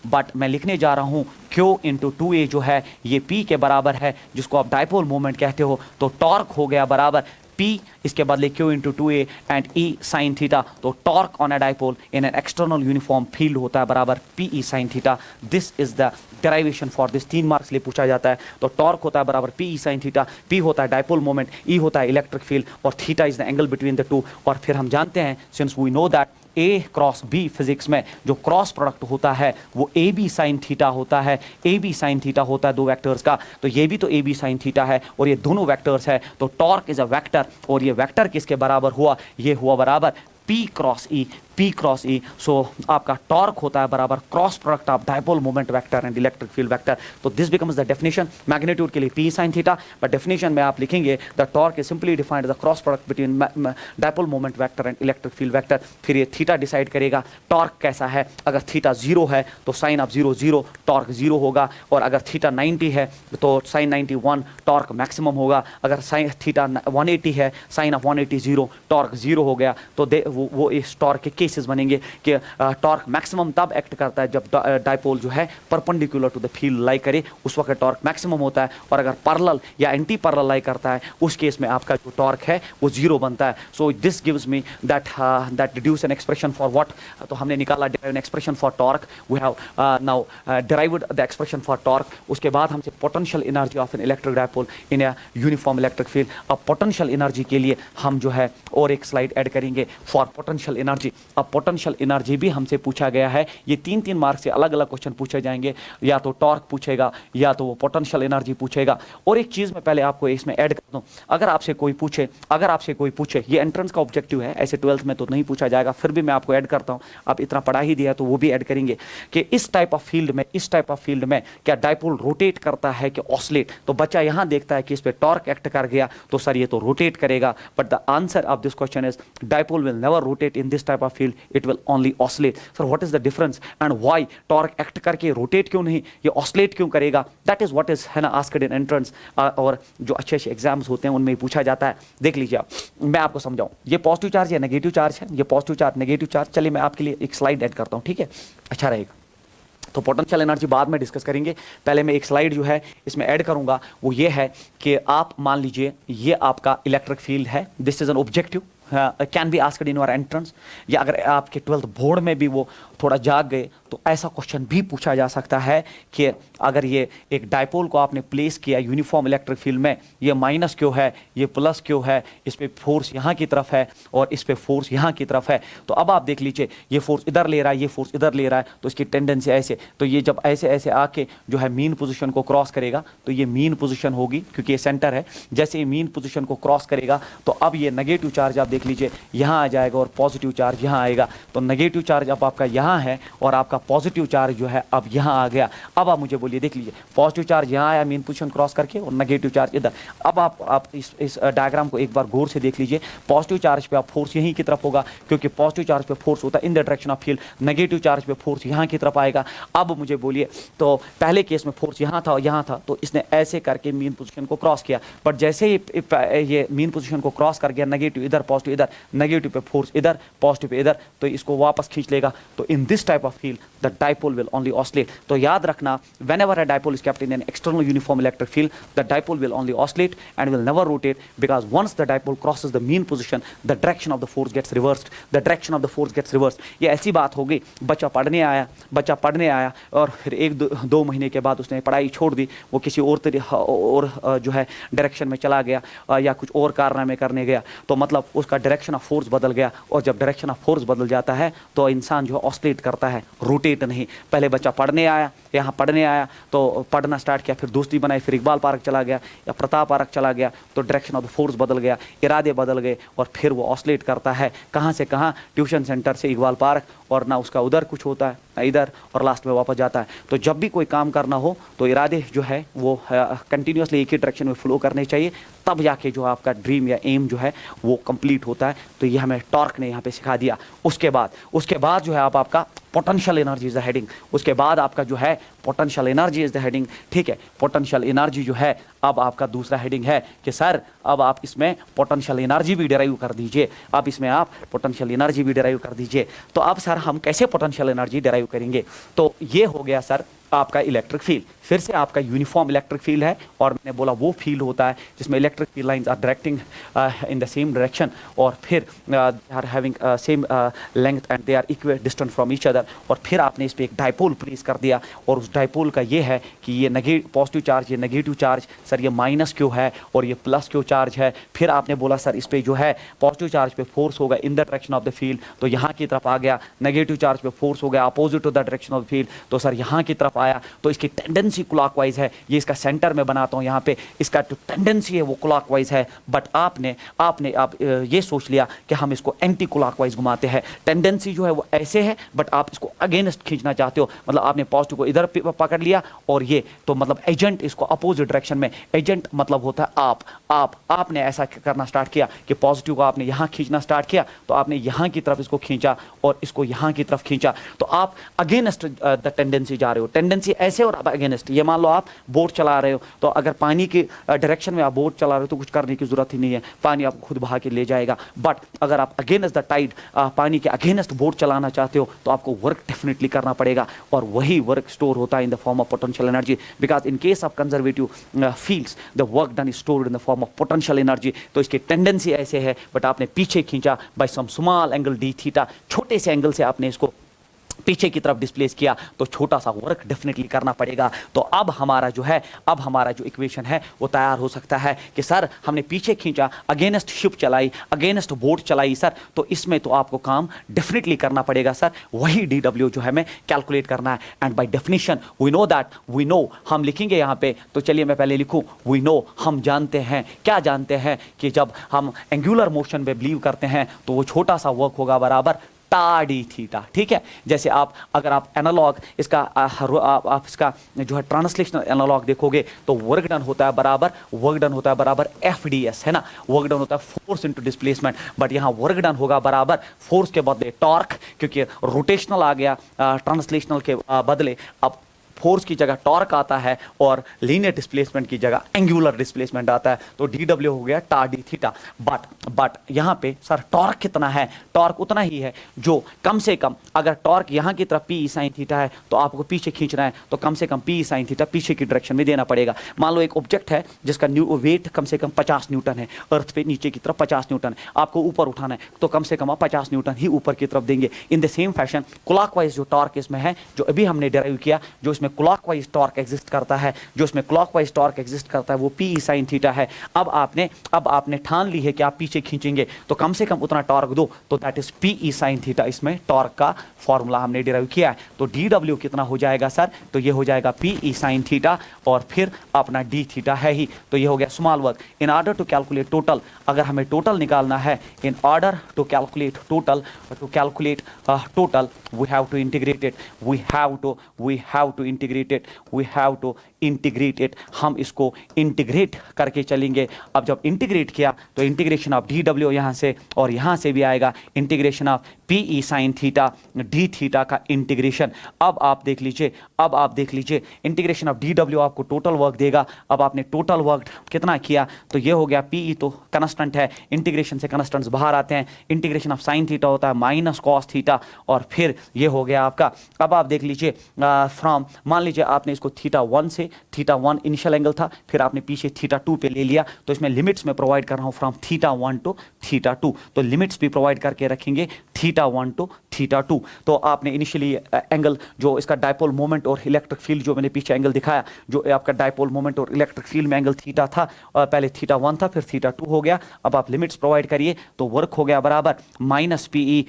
बट मैं लिखने जा रहा हूं Q इंटू 2a जो है ये P के बराबर है, जिसको आप डायपोल मोमेंट कहते हो। तो टॉर्क हो गया बराबर P, इसके बदले Q into 2a and E sine theta. तो torque on a dipole in an external uniform field होता है बराबर PE sine theta. This is the derivation for this, 3 marks लिए पूछा जाता है। तो टॉर्क होता है बराबर PE साइन थीटा, P होता है डायपोल मोमेंट, E होता है इलेक्ट्रिक फील्ड, और theta is the angle between the two. और फिर हम जानते हैं, since we know that a cross b physics में जो क्रॉस प्रोडक्ट होता है वो ए बी साइन थीटा होता है, ए बी साइन थीटा होता है दो वेक्टर्स का, तो ये भी तो ए बी साइन थीटा है और ये दोनों वेक्टर्स है, तो टॉर्क इज अ वेक्टर और ये वेक्टर किसके बराबर हुआ, ये हुआ बराबर P cross E, P cross E. So आपका टॉर्क होता है बराबर cross product of dipole moment vector and electric field vector. तो this becomes the definition, magnitude के लिए P sine theta, but definition में आप लिखेंगे the torque is simply defined the cross product between dipole moment vector and electric field vector. फिर ये theta decide करेगा torque कैसा है, अगर थीटा 0 है तो साइन ऑफ 0 0, टॉर्क 0 होगा, और अगर थीटा 90 है तो साइन 91 टॉर्क मैक्सिमम होगा, अगर साइन थीटा 180 है साइन ऑफ 180 0, टॉर्क 0 हो गया। तो वो इस टॉर्क के केसेस बनेंगे कि टॉर्क मैक्सिमम तब एक्ट करता है जब डायपोल जो है परपेंडिकुलर टू द फील्ड लाई करे, उस वक्त टॉर्क मैक्सिमम होता है, और अगर पैरेलल या एंटी पैरेलल लाई करता है उस केस में आपका जो टॉर्क है वो 0 बनता है। So this gives me that deduce an expression for what, तो हमने निकाला an expression for torque, we have now derived the expression for torque. उसके बाद हमसे potential energy of an electric dipole in a uniform electric field. अब potential energy के लिए हम जो है और एक स्लाइड ऐड करेंगे फॉर पोटेंशियल एनर्जी। अब पोटेंशियल एनर्जी भी हमसे पूछा गया है, ये 3-3 मार्क से अलग अलग क्वेश्चन पूछे जाएंगे, या तो टॉर्क पूछेगा या तो वो पोटेंशियल एनर्जी पूछेगा। और एक चीज़ मैं पहले आपको इसमें ऐड कर दूं, अगर आपसे कोई पूछे ये एंट्रेंस का ऑब्जेक्टिव है, ऐसे 12th में तो नहीं पूछा जाएगा, फिर भी मैं आपको ऐड करता हूं, आप इतना पढ़ा ही दिया तो वो भी ऐड करेंगे कि इस टाइप ऑफ फील्ड में क्या डायपोल रोटेट करता है कि ऑसिलेट। तो बच्चा यहां देखता है कि इस पे टॉर्क एक्ट कर गया तो सर ये तो रोटेट करेगा, but the answer of this question is dipole will never rotate in this type of field, it will only oscillate. Sir what is the difference and why torque act करके rotate क्यों नहीं, ये oscillate क्यों करेगा, that is what is है ना asked in entrance, और जो अच्छे एग्जाम्स होते हैं उनमें पूछा जाता है। देख लीजिए आप, मैं आपको समझाऊं, ये पॉजिटिव चार्ज या नेगेटिव चार्ज है, ये पॉजिटिव चार्ज नेगेटिव चार्ज। चलिए मैं आपके लिए एक स्लाइड ऐड करता हूं, ठीक है, अच्छा रहेगा। तो पोटेंशियल एनर्जी बाद में डिस्कस करेंगे, पहले मैं एक स्लाइड जो है इसमें ऐड करूंगा, वो ये है कि आप मान लीजिए ये आपका इलेक्ट्रिक फील्ड है, this is an objective can be asked in your entrance, या अगर आपके 12th बोर्ड में भी वो थोड़ा जाग गए तो ऐसा क्वेश्चन भी पूछा जा सकता है कि अगर ये एक डायपोल को आपने प्लेस किया यूनिफॉर्म इलेक्ट्रिक फील्ड में, ये माइनस क्यों है, ये प्लस क्यों है, इस पे फोर्स यहाँ की तरफ है और इस पे फोर्स यहाँ की तरफ है। तो अब आप देख लीजिए ये फोर्स इधर ले रहा है, ये फोर्स इधर ले रहा है, तो इसकी टेंडेंसी ऐसे, तो ये जब ऐसे ऐसे आके जो है मीन पोजीशन को क्रॉस करेगा तो ये मीन पोजीशन होगी क्योंकि ये सेंटर है, जैसे ये मीन पोजीशन को क्रॉस करेगा तो अब ये नेगेटिव चार्ज आप देख लीजिए यहाँ आ जाएगा और पॉजिटिव चार्ज यहाँ आएगा। तो नेगेटिव चार्ज अब आपका यहाँ है और आपका पॉजिटिव चार्ज जो है अब यहाँ आ गया। अब आप मुझे बोलिए, देख लीजिए पॉजिटिव चार्ज यहाँ आया मीन पोजीशन क्रॉस करके और नेगेटिव चार्ज इधर। अब आप इस डायग्राम को एक बार गौर से देख लीजिए, पॉजिटिव चार्ज पे आप फोर्स यहीं की तरफ होगा क्योंकि पॉजिटिव चार्ज पे फोर्स होता है in the direction of field, negative charge पे फोर्स यहाँ की तरफ आएगा। अब मुझे बोलिए, तो पहले केस में फोर्स यहाँ था और यहाँ था, तो इसने ऐसे करके मीन पोजीशन को क्रॉस किया, बट जैसे ही ये मीन पोजीशन को क्रॉस कर गया, नेगेटिव इधर पॉजिटिव इधर, नेगेटिव पे फोर्स इधर पॉजिटिव पे इधर, तो इसको वापस खींच लेगा। तो in this type of field the dipole will only oscillate. तो याद रखना, whenever a dipole is kept in an external uniform electric field, the dipole will only oscillate and will never rotate, because once the dipole crosses the mean position, the direction of the force gets reversed. The direction of the force gets reversed. ये ऐसी बात हो गई, बच्चा पढ़ने आया और फिर 1-2 महीने के बाद उसने पढ़ाई छोड़ दी, वो किसी और जो है डायरेक्शन में चला गया या कुछ और कारनामे करने गया, तो मतलब उसका डायरेक्शन ऑफ फोर्स बदल गया। और जब डायरेक्शन ऑफ फोर्स बदल जाता है तो इंसान जो है ऑसिलेट करता है, रोटेट नहीं। पहले बच्चा पढ़ने आया, यहाँ पढ़ने आया तो पढ़ना स्टार्ट किया, फिर दोस्ती बनाई, फिर इकबाल पार्क चला गया या प्रताप पार्क चला गया, तो डायरेक्शन ऑफ द फोर्स बदल गया, इरादे बदल गए और फिर वो ऑसिलेट करता है। कहाँ से कहाँ, ट्यूशन सेंटर से इकबाल पार्क, और ना उसका उधर कुछ होता है ना इधर, और लास्ट में वापस जाता है। तो जब भी कोई काम करना हो तो इरादे जो है वो कंटिन्यूसली एक ही डायरेक्शन में फ्लो करने चाहिए, तब जाके जो आपका ड्रीम या एम जो है वो कंप्लीट होता है। तो ये हमें टॉर्क ने यहाँ पे सिखा दिया। उसके बाद जो है आपका potential energy is the heading. उसके बाद आपका जो है potential energy is the heading, ठीक है। पोटेंशियल एनर्जी जो है अब आपका दूसरा हेडिंग है कि सर अब आप इसमें पोटेंशियल एनर्जी भी डिराइव कर दीजिए, अब इसमें आप पोटेंशियल एनर्जी भी डिराइव कर दीजिए। तो अब सर हम कैसे पोटेंशियल एनर्जी डिराइव करेंगे? तो ये हो गया सर आपका इलेक्ट्रिक फील्ड, फिर से आपका यूनिफॉर्म इलेक्ट्रिक फील्ड है, और मैंने बोला वो फील्ड होता है जिसमें electric field lines are directing in the same direction, और फिर are having same length and they are equal distant from each other. और फिर आपने इस पर एक डाइपोल प्लेस कर दिया, और उस डाइपोल का ये है कि ये पॉजिटिव चार्ज, ये नेगेटिव चार्ज, सर ये माइनस क्यों है और ये प्लस क्यों चार्ज है। फिर आपने बोला सर इस पर जो है पॉजिटिव चार्ज पे फोर्स होगा इन the direction of the field, तो यहाँ की तरफ आ गया, नेगेटिव चार्ज पे फोर्स हो गया opposite to the direction of the field, तो सर यहाँ की तरफ आया, तो इसकी टेंडेंसी क्लॉकवाइज है। ये इसका सेंटर में बनाता हूँ यहाँ पे, इसका जो टेंडेंसी है वो क्लॉकवाइज है, बट आपने ये सोच लिया कि हम इसको एंटी क्लॉकवाइज घुमाते हैं। टेंडेंसी जो है वो ऐसे है, बट आप इसको अगेंस्ट खींचना चाहते हो, मतलब आपने पॉजिटिव को इधर पकड़ लिया, और ये तो मतलब एजेंट इसको अपोजिट डायरेक्शन में, एजेंट मतलब होता है आपने ऐसा करना स्टार्ट किया कि पॉजिटिव को आपने यहाँ खींचना स्टार्ट किया, तो आपने यहाँ की तरफ इसको खींचा और इसको यहाँ की तरफ खींचा, तो आप अगेंस्ट द टेंडेंसी जा रहे हो। टेंडेंसी ऐसे और आप अगेंस्ट, ये मान लो आप बोट चला रहे हो, तो अगर पानी की डायरेक्शन में आप बोट चला रहे हो तो कुछ करने की जरूरत ही नहीं है, पानी आपको खुद बहा के ले जाएगा। बट अगर आप अगेंस्ट द टाइड, पानी के अगेंस्ट बोट चलाना चाहते हो, तो आपको वर्क डेफिनेटली करना पड़ेगा, और वही वर्क स्टोर होता है in the form of potential energy, because in case of conservative fields the work done is stored in the form of potential energy. तो इसकी टेंडेंसी ऐसे है, बट आपने पीछे खींचा by some small angle d theta, छोटे से angle से आपने इसको पीछे की तरफ डिस्प्लेस किया, तो छोटा सा वर्क डेफिनेटली करना पड़ेगा। तो अब हमारा जो इक्वेशन है वो तैयार हो सकता है कि सर हमने पीछे खींचा, अगेंस्ट शिप चलाई, अगेंस्ट बोट चलाई सर, तो इसमें तो आपको काम डेफिनेटली करना पड़ेगा सर, वही DW जो है हमें कैलकुलेट करना है। And by definition we know हम लिखेंगे यहाँ पे, तो चलिए मैं पहले लिखूँ वी नो, हम जानते हैं, क्या जानते हैं कि जब हम एंगुलर मोशन में बिलीव करते हैं तो वो छोटा सा वर्क होगा बराबर टा डी थीटा। ठीक है, जैसे अगर आप एनालॉग इसका आप इसका जो है ट्रांसलेशनल एनालॉग देखोगे, तो वर्क डन होता है बराबर FDS, है ना, वर्क डन होता है फोर्स इनटू डिस्प्लेसमेंट, बट यहाँ वर्क डन होगा बराबर फोर्स के बदले टॉर्क, क्योंकि रोटेशनल आ गया, ट्रांसलेशनल के बदले अब फोर्स की जगह टॉर्क आता है, और लीनियर डिस्प्लेसमेंट की जगह एंगुलर डिस्प्लेसमेंट आता है, तो DW हो गया टा डी थीटा। बट यहाँ पे सर टॉर्क कितना है, टॉर्क उतना ही है जो कम से कम, अगर टॉर्क यहाँ की तरफ PE साइन थीटा है, तो आपको पीछे खींचना है, तो कम से कम PE साइन थीटा पीछे की डायरेक्शन में देना पड़ेगा। मान लो एक ऑब्जेक्ट है जिसका वेट कम से कम 50 न्यूटन है, अर्थ पे नीचे की तरफ 50 न्यूटन, आपको ऊपर उठाना है, तो कम से कम आप 50 न्यूटन ही ऊपर की तरफ देंगे। इन द सेम फैशन क्लॉकवाइज जो टॉर्क इसमें है, जो अभी हमने डिराइव किया, जो इसमें क्लॉकवाइज टॉर्क एग्जिस्ट करता है, वो PE साइन थीटा है। अब आपने ठान ली है कि आप पीछे खींचेंगे, तो कम से कम उतना टॉर्क दो, तो that is PE sine theta, इसमें टॉर्क का फॉर्मूला हमने डिराइव किया है। तो DW कितना हो जाएगा सर, तो ये हो जाएगा PE साइन थीटा, और फिर अपना D थीटा है ही, तो ये हो गया small work. In order to calculate total, अगर हमें टोटल निकालना है, in order to calculate total we have to integrate it, we have to integrate it, हम इसको इंटीग्रेट करके चलेंगे। अब जब इंटीग्रेट किया, तो इंटीग्रेशन ऑफ DW यहाँ से और यहाँ से भी आएगा, integration of PE sine theta D theta का इंटीग्रेशन। अब आप देख लीजिए इंटीग्रेशन ऑफ DW आपको टोटल वर्क देगा। अब आपने टोटल वर्क कितना किया, तो ये हो गया PE तो कांस्टेंट है, इंटीग्रेशन से कांस्टेंट्स बाहर आते हैं, इंटीग्रेशन ऑफ साइन थीटा होता है माइनस कॉस थीटा, और फिर ये हो गया आपका। अब आप देख लीजिए फ्रॉम, मान लीजिए आपने इसको θ1 से, θ1 इनिशियल एंगल था, फिर आपने पीछे θ2 पे ले लिया, तो इसमें लिमिट्स में प्रोवाइड कर रहा हूँ फ्रॉम θ1 टू θ2, तो लिमिट्स भी प्रोवाइड करके रखेंगे θ1 टू θ2। तो आपने इनिशियली एंगल जो इसका डायपोल मोमेंट और इलेक्ट्रिक फील्ड, जो मैंने पीछे एंगल दिखाया, जो आपका डायपोल मोमेंट और इलेक्ट्रिक फील्ड में एंगल थीटा था, पहले θ1 था, फिर θ2 हो गया। अब आप लिमिट्स प्रोवाइड करिए, तो वर्क हो गया बराबर माइनस PE,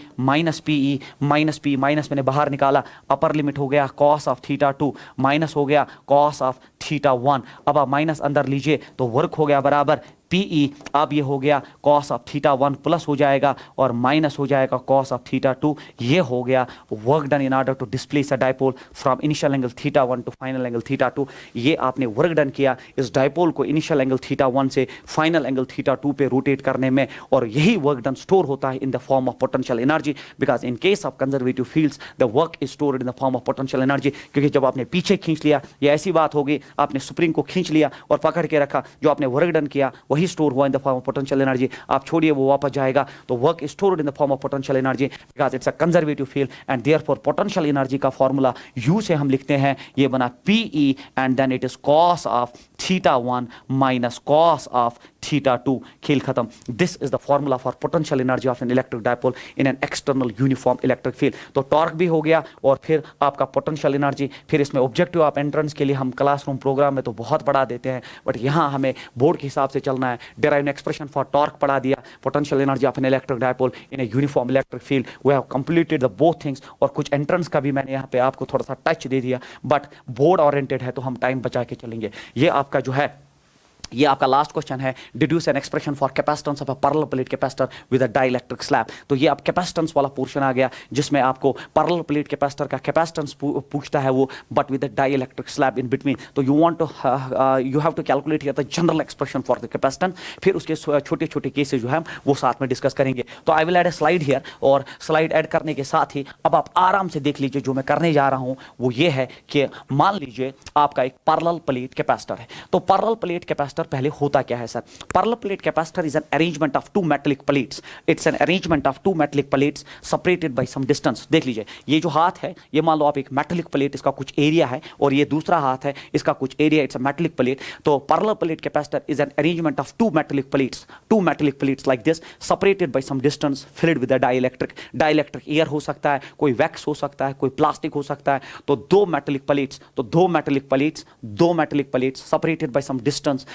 माइनस मैंने बाहर निकाला, अपर लिमिट हो गया कॉस ऑफ θ2, माइनस हो गया कॉस ऑफ θ1। अब आप माइनस अंदर लीजिए, तो वर्क हो गया बराबर PE, अब ये हो गया कॉस ऑफ θ1 प्लस हो जाएगा और माइनस हो जाएगा कॉस ऑफ θ2। ये हो गया work done in order to displace a dipole from initial angle θ1 to final angle θ2। ये आपने वर्क डन किया इस डायपोल को इनिशियल एंगल θ1 से फाइनल एंगल θ2 पे रोटेट करने में, और यही वर्क डन स्टोर होता है in the form of potential energy, because in case of conservative fields the work is stored in the form of potential energy. क्योंकि जब आपने पीछे खींच लिया, ये ऐसी बात होगी आपने स्प्रिंग को खींच लिया और पकड़ के रखा, जो आपने वर्क डन किया वही स्टोर हुआ in the form of potential energy. आप छोड़िए वो वापस जाएगा, तो work stored in the form of potential energy because it's a conservative field and therefore potential energy का फॉर्मूला यू से हम लिखते हैं, ये बना PE and then it is cos of θ1 minus cos of θ2। खेल खत्म। This is the formula for potential energy of an electric dipole in an external uniform electric field. तो टॉर्क भी हो गया और फिर आपका पोटेंशियल एनर्जी। फिर इसमें ऑब्जेक्टिव ऑफ एंट्रेंस के लिए हम क्लासरूम प्रोग्राम में तो बहुत पढ़ा देते हैं, बट यहाँ हमें बोर्ड के हिसाब से चलना है। डेराइव एक्सप्रेशन फॉर टॉर्क पढ़ा दिया, potential energy of an electric dipole in a uniform electric field. We have completed the both things. और कुछ एंट्रेंस का भी मैंने यहाँ पे आपको थोड़ा सा टच दे दिया, बट बोर्ड ओरिएंटेड है तो हम टाइम बचा के चलेंगे। ये आपका जो है, ये आपका लास्ट क्वेश्चन है, deduce an expression for capacitance of a parallel plate capacitor with a dielectric slab. तो ये आप कैपेसिटेंस वाला पोर्शन आ गया, जिसमें आपको पैरेलल प्लेट कैपेसिटर का कैपेसिटेंस पूछता है वो, but with a dielectric slab in between. तो you have to calculate here the general expression for the capacitance. फिर उसके छोटे छोटे केसेस जो है वो साथ में डिस्कस करेंगे। तो आई will add a slide here, और स्लाइड ऐड करने के साथ ही अब आप आराम से देख लीजिए जो मैं करने जा रहा हूं वो ये है कि मान लीजिए आपका एक पैरेलल प्लेट कैपेसिटर है। तो पैरेलल प्लेट कैपेसिटर पहले होता क्या है sir? Parallel plate capacitor is an arrangement of two metallic plates. It's an arrangement of two metallic plates separated by some distance. देख लीजिए, ये जो हाथ है, ये मान लो आप एक मेटलिक प्लेट, इसका कुछ एरिया है, और ये दूसरा हाथ है, इसका कुछ area, it's a metallic plate. तो parallel plate capacitor is an arrangement of two metallic plates like this, separated by some distance, filled with a dielectric. Dielectric air हो सकता है, कोई वैक्स हो सकता है, कोई प्लास्टिक हो सकता है। तो दो metallic plates separated by some distance,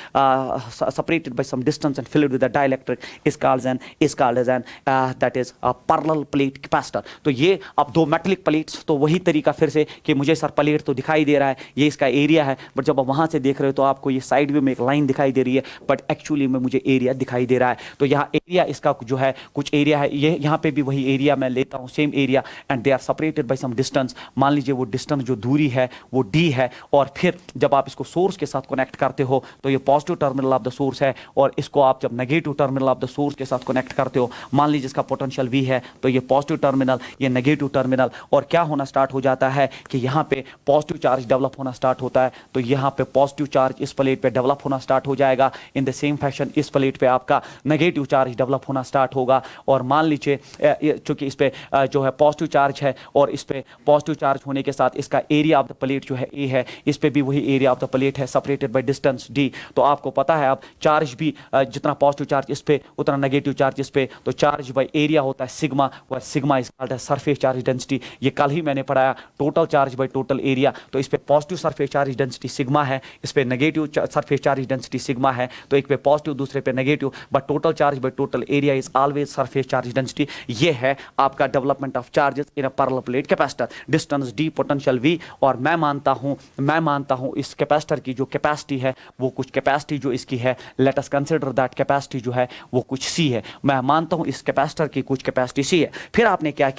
separated by some distance and filled with a dielectric is called as an that is a parallel plate capacitor। तो ये अब दो मेटलिक प्लेट्स, तो वही तरीका फिर से कि मुझे सर प्लेट तो दिखाई दे रहा है, ये इसका एरिया है, बट जब आप वहां से देख रहे हो तो आपको ये साइड व्यू में एक लाइन दिखाई दे रही है, बट एक्चुअली में मुझे एरिया दिखाई दे रहा है। तो यहाँ एरिया इसका जो है कुछ एरिया है, ये यहाँ पे भी वही एरिया मैं लेता हूँ, same area, and they are separated by some distance. मान लीजिए वो डिस्टेंस जो दूरी है वो d है, और फिर जब आप इसको सोर्स के साथ कनेक्ट करते हो तो ये positive terminal of the source है, और इसको आप जब negative terminal of the source के साथ कनेक्ट करते हो, मान लीजिए इसका पोटेंशियल V है, तो ये पॉजिटिव टर्मिनल, ये नेगेटिव टर्मिनल, और क्या होना स्टार्ट हो जाता है कि यहाँ पे पॉजिटिव चार्ज डेवलप होना स्टार्ट होता है। तो यहाँ पे पॉजिटिव चार्ज इस प्लेट पे डेवलप होना स्टार्ट हो जाएगा। इन द सेम फैशन इस प्लेट पे आपका नेगेटिव चार्ज डेवलप होना स्टार्ट होगा। और मान लीजिए चूंकि इस पे जो है पॉजिटिव चार्ज है, और इस पे पॉजिटिव चार्ज होने के साथ इसका एरिया ऑफ द प्लेट जो है A है, इस पे भी वही एरिया ऑफ द प्लेट है, सेपरेटेड बाय डिस्टेंस D। तो आपको पता है अब चार्ज भी जितना पॉजिटिव चार्ज इस पे उतना नेगेटिव चार्ज इस पे, तो चार्ज बाय एरिया होता है सिग्मा, और sigma is called as surface charge density. ये कल ही मैंने पढ़ाया, total charge by total area. तो इस पे positive surface charge density sigma है, इस पे negative surface charge density sigma है। तो एक पे पॉजिटिव दूसरे पे negative, but total charge by total area is always surface charge density. ये है आपका development of charges in a parallel plate capacitor. Distance D, potential V, और मैं मानता हूं इस कैपेसिटर की जो कैपेसिटी है वो कुछ कैपेसिटी जो इसकी है, let us consider that capacity जो है वो कुछ C है। मैं मानता हूं इस कैपेसिटर की कुछ कैपेसिटी C है। फिर आपने क्या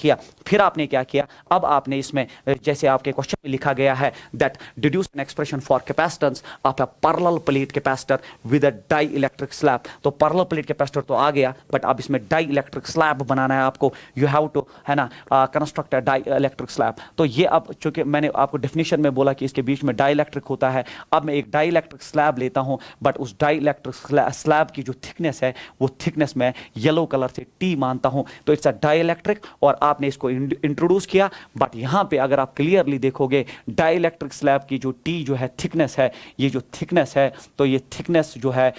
किया, अब आपने इसमें जैसे आपके क्वेश्चन में लिखा गया है that deduce an expression for capacitance of a parallel plate capacitor with a dielectric slab. तो पैरेलल प्लेट कैपेसिटर तो आ गया, बट अब इसमें डाई इलेक्ट्रिक स्लैब बनाना है आपको। यू हैव टू, है ना, construct a dielectric slab. तो ये अब चूंकि मैंने आपको डेफिनेशन में बोला कि इसके बीच में डाई इलेक्ट्रिक होता है, अब मैं एक डाई इलेक्ट्रिक स्लैब लेता हूं, बट उस डाई इलेक्ट्रिक स्लैब की जो थिकनेस है वो थिकनेस में येलो कलर से T मानता हूं। तो इट्स अ डाई इलेक्ट्रिक, और आपने इसको इंट्रोड्यूस किया, बट यहां पे अगर आप क्लियरली देखोगे डाई इलेक्ट्रिक स्लैब की जो T जो है थिकनेस है, ये जो थिकनेस है, तो ये थिकनेस जो है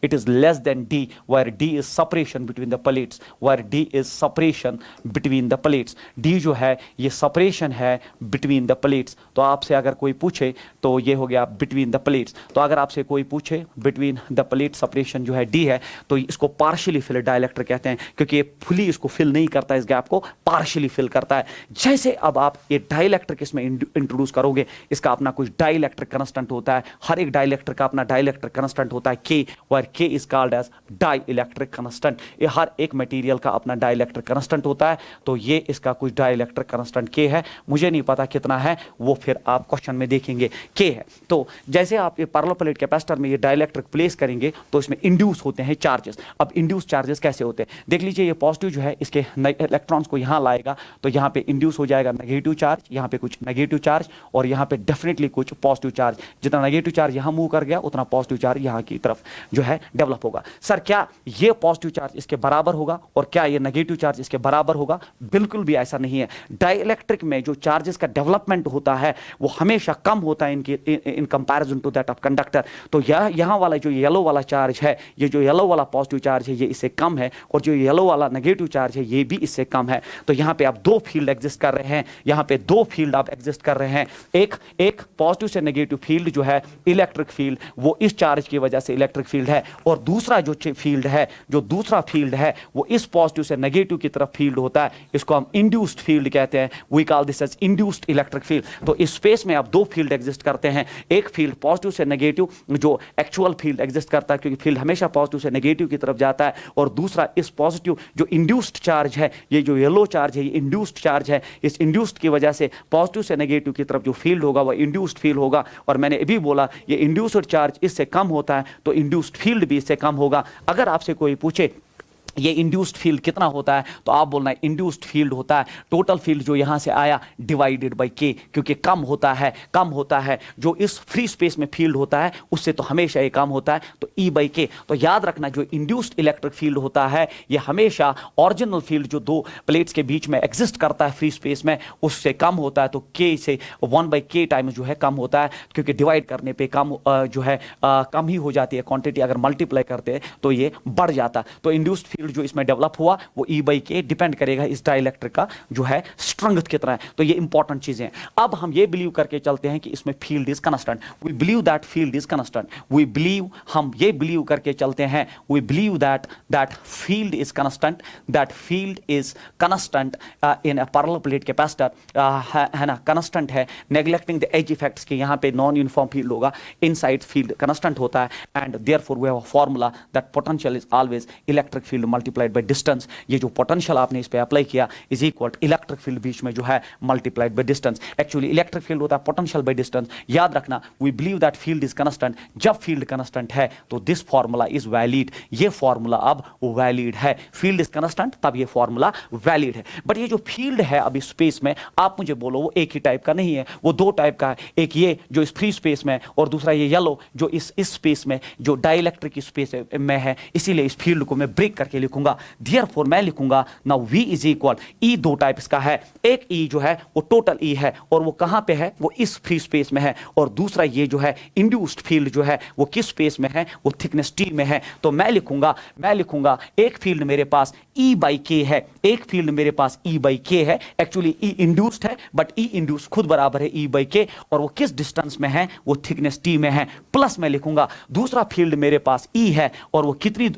it is less than D, where D is separation between the plates, where D is separation between the plates. D जो है ये सेपरेशन है बिटवीन द प्लेट्स। तो आपसे अगर कोई पूछे तो ये हो गया बिटवीन द प्लेट्स। तो अगर आपसे कोई पूछे बिटवीन द प्लेट सेपरेशन जो है D है, तो इसको पार्शियली फिल डाइलेक्ट्रिक कहते हैं, क्योंकि ये फुली इसको फिल नहीं करता, इस गैप को पार्शियली फिल करता है। जैसे अब आप ये डाइलेक्ट्रिक इसमें इंट्रोड्यूस करोगे, इसका अपना कुछ डाइलेक्ट्रिक कंस्टेंट होता है, हर एक डाइलेक्ट्रिक का अपना डाइलेक्ट्रिक कंस्टेंट होता है K, where K is called as dielectric constant. ये हर एक मटेरियल का अपना डाइलेक्ट्रिक कंस्टेंट होता है। तो ये इसका कुछ डाइलेक्ट्रिक कंस्टेंट K है, मुझे नहीं पता कितना है, वो फिर आप क्वेश्चन में देखेंगे K है। तो जैसे आप ये पैरेलल प्लेट कैपेसिटर में ये डाइलेक्ट्रिक प्लेस करेंगे तो इसमें इंड्यूस होते हैं चार्जेस। अब इंड्यूस चार्जेस कैसे होते हैं देख लीजिए, ये पॉजिटिव जो है इसके इलेक्ट्रॉन्स को यहाँ लाएगा तो यहाँ पे इंड्यूस हो जाएगा नेगेटिव चार्ज, यहाँ पे कुछ नेगेटिव चार्ज और यहाँ पे डेफिनेटली कुछ पॉजिटिव चार्ज। जितना नेगेटिव चार्ज यहाँ मूव कर गया उतना पॉजिटिव चार्ज यहाँ की तरफ जो है डेवलप होगा। सर क्या ये पॉजिटिव चार्ज इसके बराबर होगा और क्या ये नेगेटिव चार्ज इसके बराबर होगा? बिल्कुल भी ऐसा नहीं है। डाइलेक्ट्रिक में जो चार्जेस का डेवलपमेंट होता है वो हमेशा कम होता है in comparison to that of conductor. तो यहाँ वाला जो येलो वाला चार्ज है, ये जो येलो वाला पॉजिटिव चार्ज है ये इससे कम है और जो येलो वाला नेगेटिव चार्ज है ये भी इससे कम है। तो यहाँ पे आप दो फील्ड एग्जिस्ट कर रहे हैं, यहाँ पे दो फील्ड आप एग्जिस्ट कर रहे हैं। एक पॉजिटिव से नेगेटिव फील्ड जो है इलेक्ट्रिक फील्ड वो इस चार्ज की वजह से इलेक्ट्रिक फील्ड है, और दूसरा जो फील्ड है, जो दूसरा फील्ड है वो इस पॉजिटिव से नेगेटिव की तरफ फील्ड होता है। इसको हम इंड्यूस्ड फील्ड कहते हैं, we call this as induced electric field. तो इस स्पेस में आप दो फील्ड एग्जिस्ट करते हैं, एक फील्ड पॉजिटिव से नेगेटिव जो एक्चुअल फील्ड एग्जिस्ट करता है क्योंकि फील्ड हमेशा पॉजिटिव से नेगेटिव की तरफ जाता है, और दूसरा इस पॉजिटिव जो इंड्यूस्ड चार्ज है, ये जो येलो चार्ज है ये इंड्यूस्ड चार्ज है। इस इंड्यूस्ड की वजह से पॉजिटिव से नेगेटिव की तरफ जो फील्ड होगा वो इंड्यूस्ड फील्ड होगा। और मैंने अभी बोला ये इंड्यूस्ड चार्ज इससे कम होता है तो इंड्यूस्ड फील्ड भी इससे कम होगा। अगर आपसे कोई पूछे ये इंड्यूस्ड फील्ड कितना होता है तो आप बोलना है इंड्यूस्ड फील्ड होता है टोटल फील्ड जो यहाँ से आया डिवाइडेड बाय के, क्योंकि कम होता है जो इस फ्री स्पेस में फील्ड होता है उससे तो हमेशा ये कम होता है, तो ई बाई के। तो याद रखना जो इंड्यूस्ड इलेक्ट्रिक फील्ड होता है ये हमेशा ओरिजिनल फील्ड जो दो प्लेट्स के बीच में एग्जिस्ट करता है फ्री स्पेस में उससे कम होता है। तो के से 1/k टाइम जो है कम होता है, क्योंकि डिवाइड करने पे कम जो है कम ही हो जाती है क्वांटिटी, अगर मल्टीप्लाई करते हैं तो ये बढ़ जाता। तो इंड्यूस्ड फील्ड जो इसमें डेवलप हुआ वो ई बाई के डिपेंड करेगा इस डाइलेक्ट्रिक का जो है स्ट्रेंथ कितना है। तो ये इंपॉर्टेंट चीजें हैं। अब हम ये बिलीव करके चलते हैं कि इसमें field is constant, we believe that field is constant, हम ये बिलीव करके चलते हैं, we believe that field is constant, that field is constant in a parallel plate capacitor, है ना, कांस्टेंट है, नेग्लेक्टिंग द एज इफेक्ट्स के यहाँ पे नॉन यूनिफॉर्म फील्ड होगा, इनसाइड फील्ड कांस्टेंट होता है, and therefore we have a formula that potential is always electric field multiplied by distance. ये जो पोटेंशियल आपने इस पे अप्लाई किया इज इक्वल इलेक्ट्रिक फील्ड बीच में जो है multiplied by distance. Actually electric field होता है पोटेंशियल बाय डिस्टेंस। याद रखना we believe that field is constant. जब फील्ड कांस्टेंट है तो दिस फार्मूला इज वैलिड, ये फार्मूला अब वैलिड है। फील्ड इज कांस्टेंट तब ये फार्मूला वैलिड है। बट ये जो फील्ड है अभी स्पेस में, आप मुझे बोलो वो एक ही टाइप का नहीं है, वो दो टाइप का है। एक ये जो इस फ्री स्पेस में, और दूसरा ये येलो जो इस स्पेस में जो डाइलेक्ट्रिक स्पेस में है। इसीलिए इस फील्ड को मैं ब्रेक करके लिखूंगा, देयरफॉर मैं लिखूंगा now V is equal E। दो टाइप्स का है, एक E जो है वो टोटल E है और वो कहां पे है, वो इस फ्री स्पेस में है, और दूसरा ये जो है इंड्यूस्ड फील्ड जो है वो किस स्पेस में है, वो थिकनेस T में है। तो मैं लिखूंगा एक फील्ड मेरे पास E बाई के है, एक फील्ड मेरे पास E बाई के है। एक्चुअली E इंड्यूस्ड है बट E इंड्यूस्ड खुद बराबर है E बाई के, और वो किस डिस्टेंस में है, वो थिकनेस T में है। प्लस मैं लिखूंगा दूसरा फील्ड मेरे पास E है और वो कितनी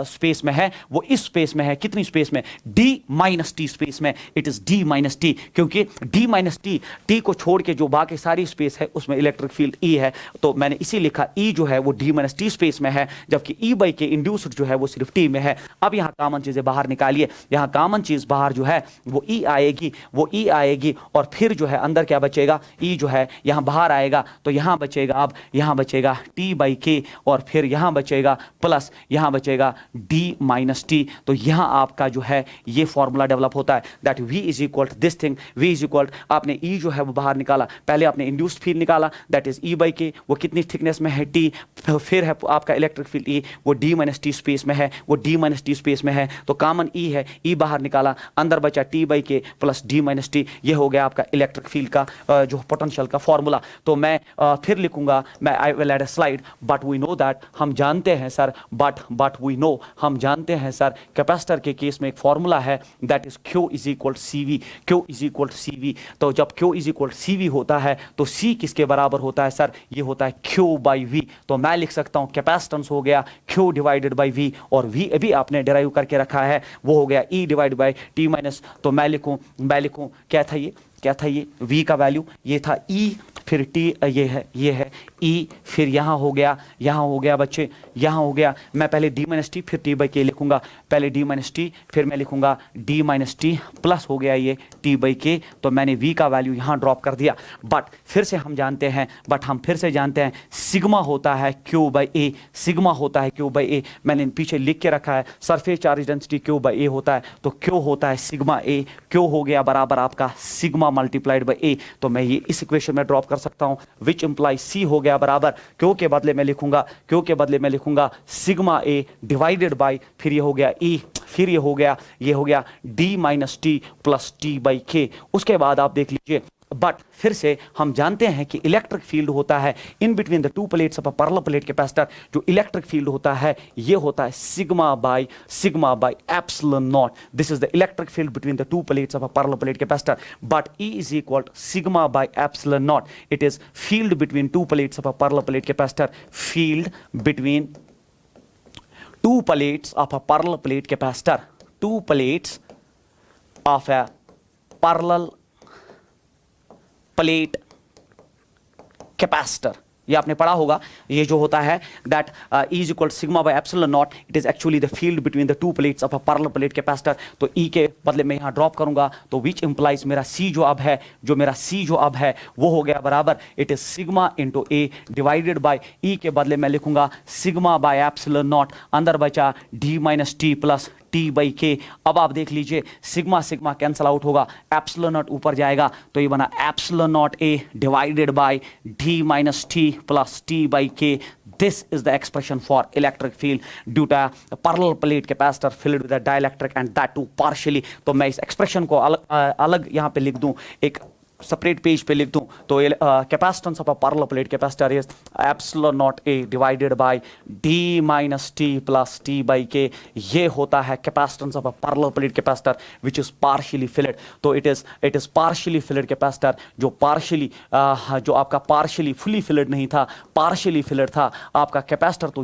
स्पेस में है, वो इस स्पेस में है, कितनी स्पेस में, D माइनस टी स्पेस में। It is D minus T, क्योंकि D माइनस टी को छोड़ के जो बाकी सारी स्पेस है उसमें इलेक्ट्रिक फील्ड E है। तो मैंने इसी लिखा E जो है वो D माइनस टी स्पेस में है, जबकि E बाई के इंड्यूस्ड जो है वो सिर्फ T में है। अब यहाँ कॉमन चीजें बाहर निकालिए, यहाँ कॉमन चीज बाहर जो है वो E आएगी, और फिर जो है अंदर क्या बचेगा, E जो है यहाँ बाहर आएगा तो यहाँ बचेगा, अब यहाँ बचेगा T बाई के, और फिर यहाँ बचेगा प्लस यहाँ बचेगा D माइनस टी। तो यहाँ आपका जो है ये फॉर्मूला डेवलप होता है that V is equal to this thing, V is equal, आपने E जो है वो बाहर निकाला, पहले आपने इंड्यूस्ड फील्ड निकाला that is E by K, वो कितनी थिकनेस में है T, फिर है आपका इलेक्ट्रिक फील्ड E, वो D माइनस टी स्पेस में है, वो D माइनस टी स्पेस में है। तो कॉमन E है, E बाहर निकाला, अंदर बचा T बाई के प्लस D माइनस टी। ये हो गया आपका इलेक्ट्रिक फील्ड का जो पोटेंशियल का फॉर्मूला। तो मैं फिर लिखूंगा, मैं I will add a slide, but we know that, हम जानते हैं सर, बट वी नो, हम जानते हैं सर, कैपेसिटर के केस में एक फॉर्मूला है that is Q is equal CV, Q is equal CV। तो जब Q इज इक्वल CV होता है तो C किसके बराबर होता है सर, ये होता है Q बाई V। तो मैं लिख सकता हूँ कैपेसिटेंस हो गया Q डिवाइडेड बाई V, और V अभी आपने डिराइव करके रखा है वो हो गया E divide by T minus. तो मैं लिखूँ क्या था ये V का वैल्यू, ये था E, फिर टी ये है ई, फिर यहाँ हो गया बच्चे, यहाँ हो गया। मैं पहले डी माइनस टी फिर टी बाई के लिखूंगा, पहले डी माइनस टी फिर मैं लिखूंगा डी माइनस टी प्लस हो गया ये टी बाई के। तो मैंने वी का वैल्यू यहाँ ड्रॉप कर दिया। बट फिर से हम जानते हैं सिग्मा होता है क्यू बाई ए, सिग्मा होता है क्यू बाई ए। मैंने पीछे लिख के रखा है surface charge density Q by A होता है, तो क्यू होता है सिग्मा ए, क्यू हो गया बराबर आपका सिग्मा मल्टीप्लाइड बाई ए। तो मैं ये इस इक्वेशन में ड्रॉप कर सकता हूं, विच इंप्लाई सी हो गया बराबर क्यू के बदले में लिखूंगा सिग्मा ए डिवाइडेड बाई, फिर ये हो गया ई, फिर ये हो गया D minus T plus T by के। उसके बाद आप देख लीजिए, बट फिर से हम जानते हैं कि इलेक्ट्रिक फील्ड होता है in between the to plates of a parallel plate capacitor. जो इलेक्ट्रिक फील्ड होता है ये होता है sigma by epsilon not. This is the electric field between the to plates of a parallel plate capacitor, but E is equal to sigma by epsilon naught. It is field between two plates of a parallel plate capacitor. Field between two plates of a parallel plate capacitor. Two plates of a parallel plate capacitor, ये आपने पढ़ा होगा। ये जो होता है that E is equal to sigma by epsilon naught, it is actually the field between the two plates of a parallel plate capacitor। तो E के बदले में यहाँ ड्रॉप करूंगा, तो which implies मेरा C जो अब है वो हो गया बराबर, it is sigma into A divided by E के बदले में लिखूंगा sigma by epsilon naught, अंदर बचा D minus T plus T by के। अब आप देख लीजिए सिग्मा सिग्मा कैंसल आउट होगा, एप्सिलॉन नॉट ऊपर जाएगा, तो ये बना epsilon nought A divided by D minus T plus T by के। This is the expression for electric field due to a parallel plate capacitor filled with a dielectric and that too partially। तो मैं इस expression को अलग यहाँ पे लिख दूं, एक सेपरेट पेज पे लिख दूं, तो capacitance of a parallel plate capacitor is epsilon nought A divided by D minus T plus T by K. ये होता है capacitance of a parallel plate capacitor which is partially filled. तो it is partially filled capacitor, जो आपका partially fully filled नहीं था, partially field था। आपका कैपेसिटर तो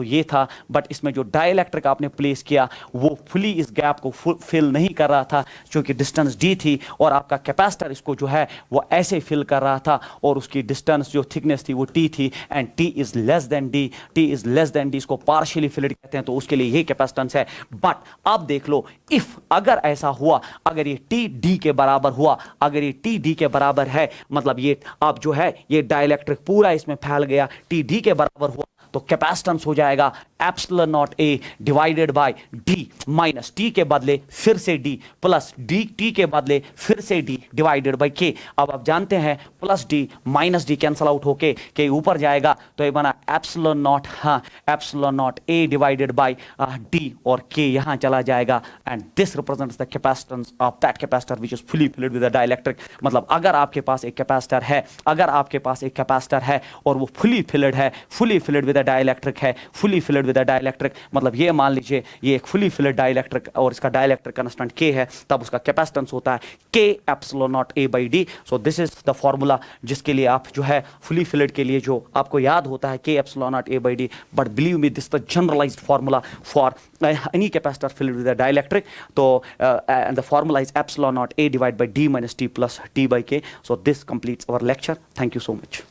ये था, बट इसमें जो डाइलेक्ट्रिक आपने प्लेस किया वो फुली इस गैप को फिल नहीं कर रहा था, क्योंकि डिस्टेंस डी थी, और आपका कैपेसिटर इसको जो है वो ऐसे फिल कर रहा था, और उसकी डिस्टेंस जो थिकनेस थी वो टी थी, and T is less then D, इसको पार्शियली फिल्ड कहते हैं, तो उसके लिए ये कैपेसिटेंस है। बट अब देख लो, इफ अगर ऐसा हुआ, अगर ये टी डी के बराबर हुआ, अगर ये टी डी के बराबर है, मतलब ये अब जो है ये डाइलेक्ट्रिक पूरा इसमें फैल गया, टी डी के बराबर हुआ, तो कैपेसिटेंस हो जाएगा epsilon nought A divided by D minus T के बदले फिर से डी प्लस डी टी के बदले फिर से डी डिवाइडेड बाय के। अब आप जानते हैं plus D minus D cancel out होके के ऊपर जाएगा, तो ये बना epsilon nought A divided by D, और के यहां चला जाएगा, and this represents the capacitance of that capacitor which is fully filled with a dielectric. मतलब अगर आपके पास एक कैपेसिटर है, और वो फुली फिल्ड विद डाइलेक्ट्रिक है, फुली फिल्ड विद डाइलेक्ट्रिक, मतलब ये मान लीजिए ये एक फुली फिल्ड डाइलेक्ट्रिक और इसका डाइलेक्ट्रिक कांस्टेंट के है, तब उसका कैपेसिटेंस होता है के epsilon nought A by D. So this is the formula जिसके लिए आप जो है फुली फिल्ड के लिए जो आपको याद होता है के epsilon nought A by D, but believe me this the generalized formula for any capacitor filled with dielectric. तो and the formula is epsilon nought A divide by D minus T plus T by K. So this completes our lecture. Thank you so much.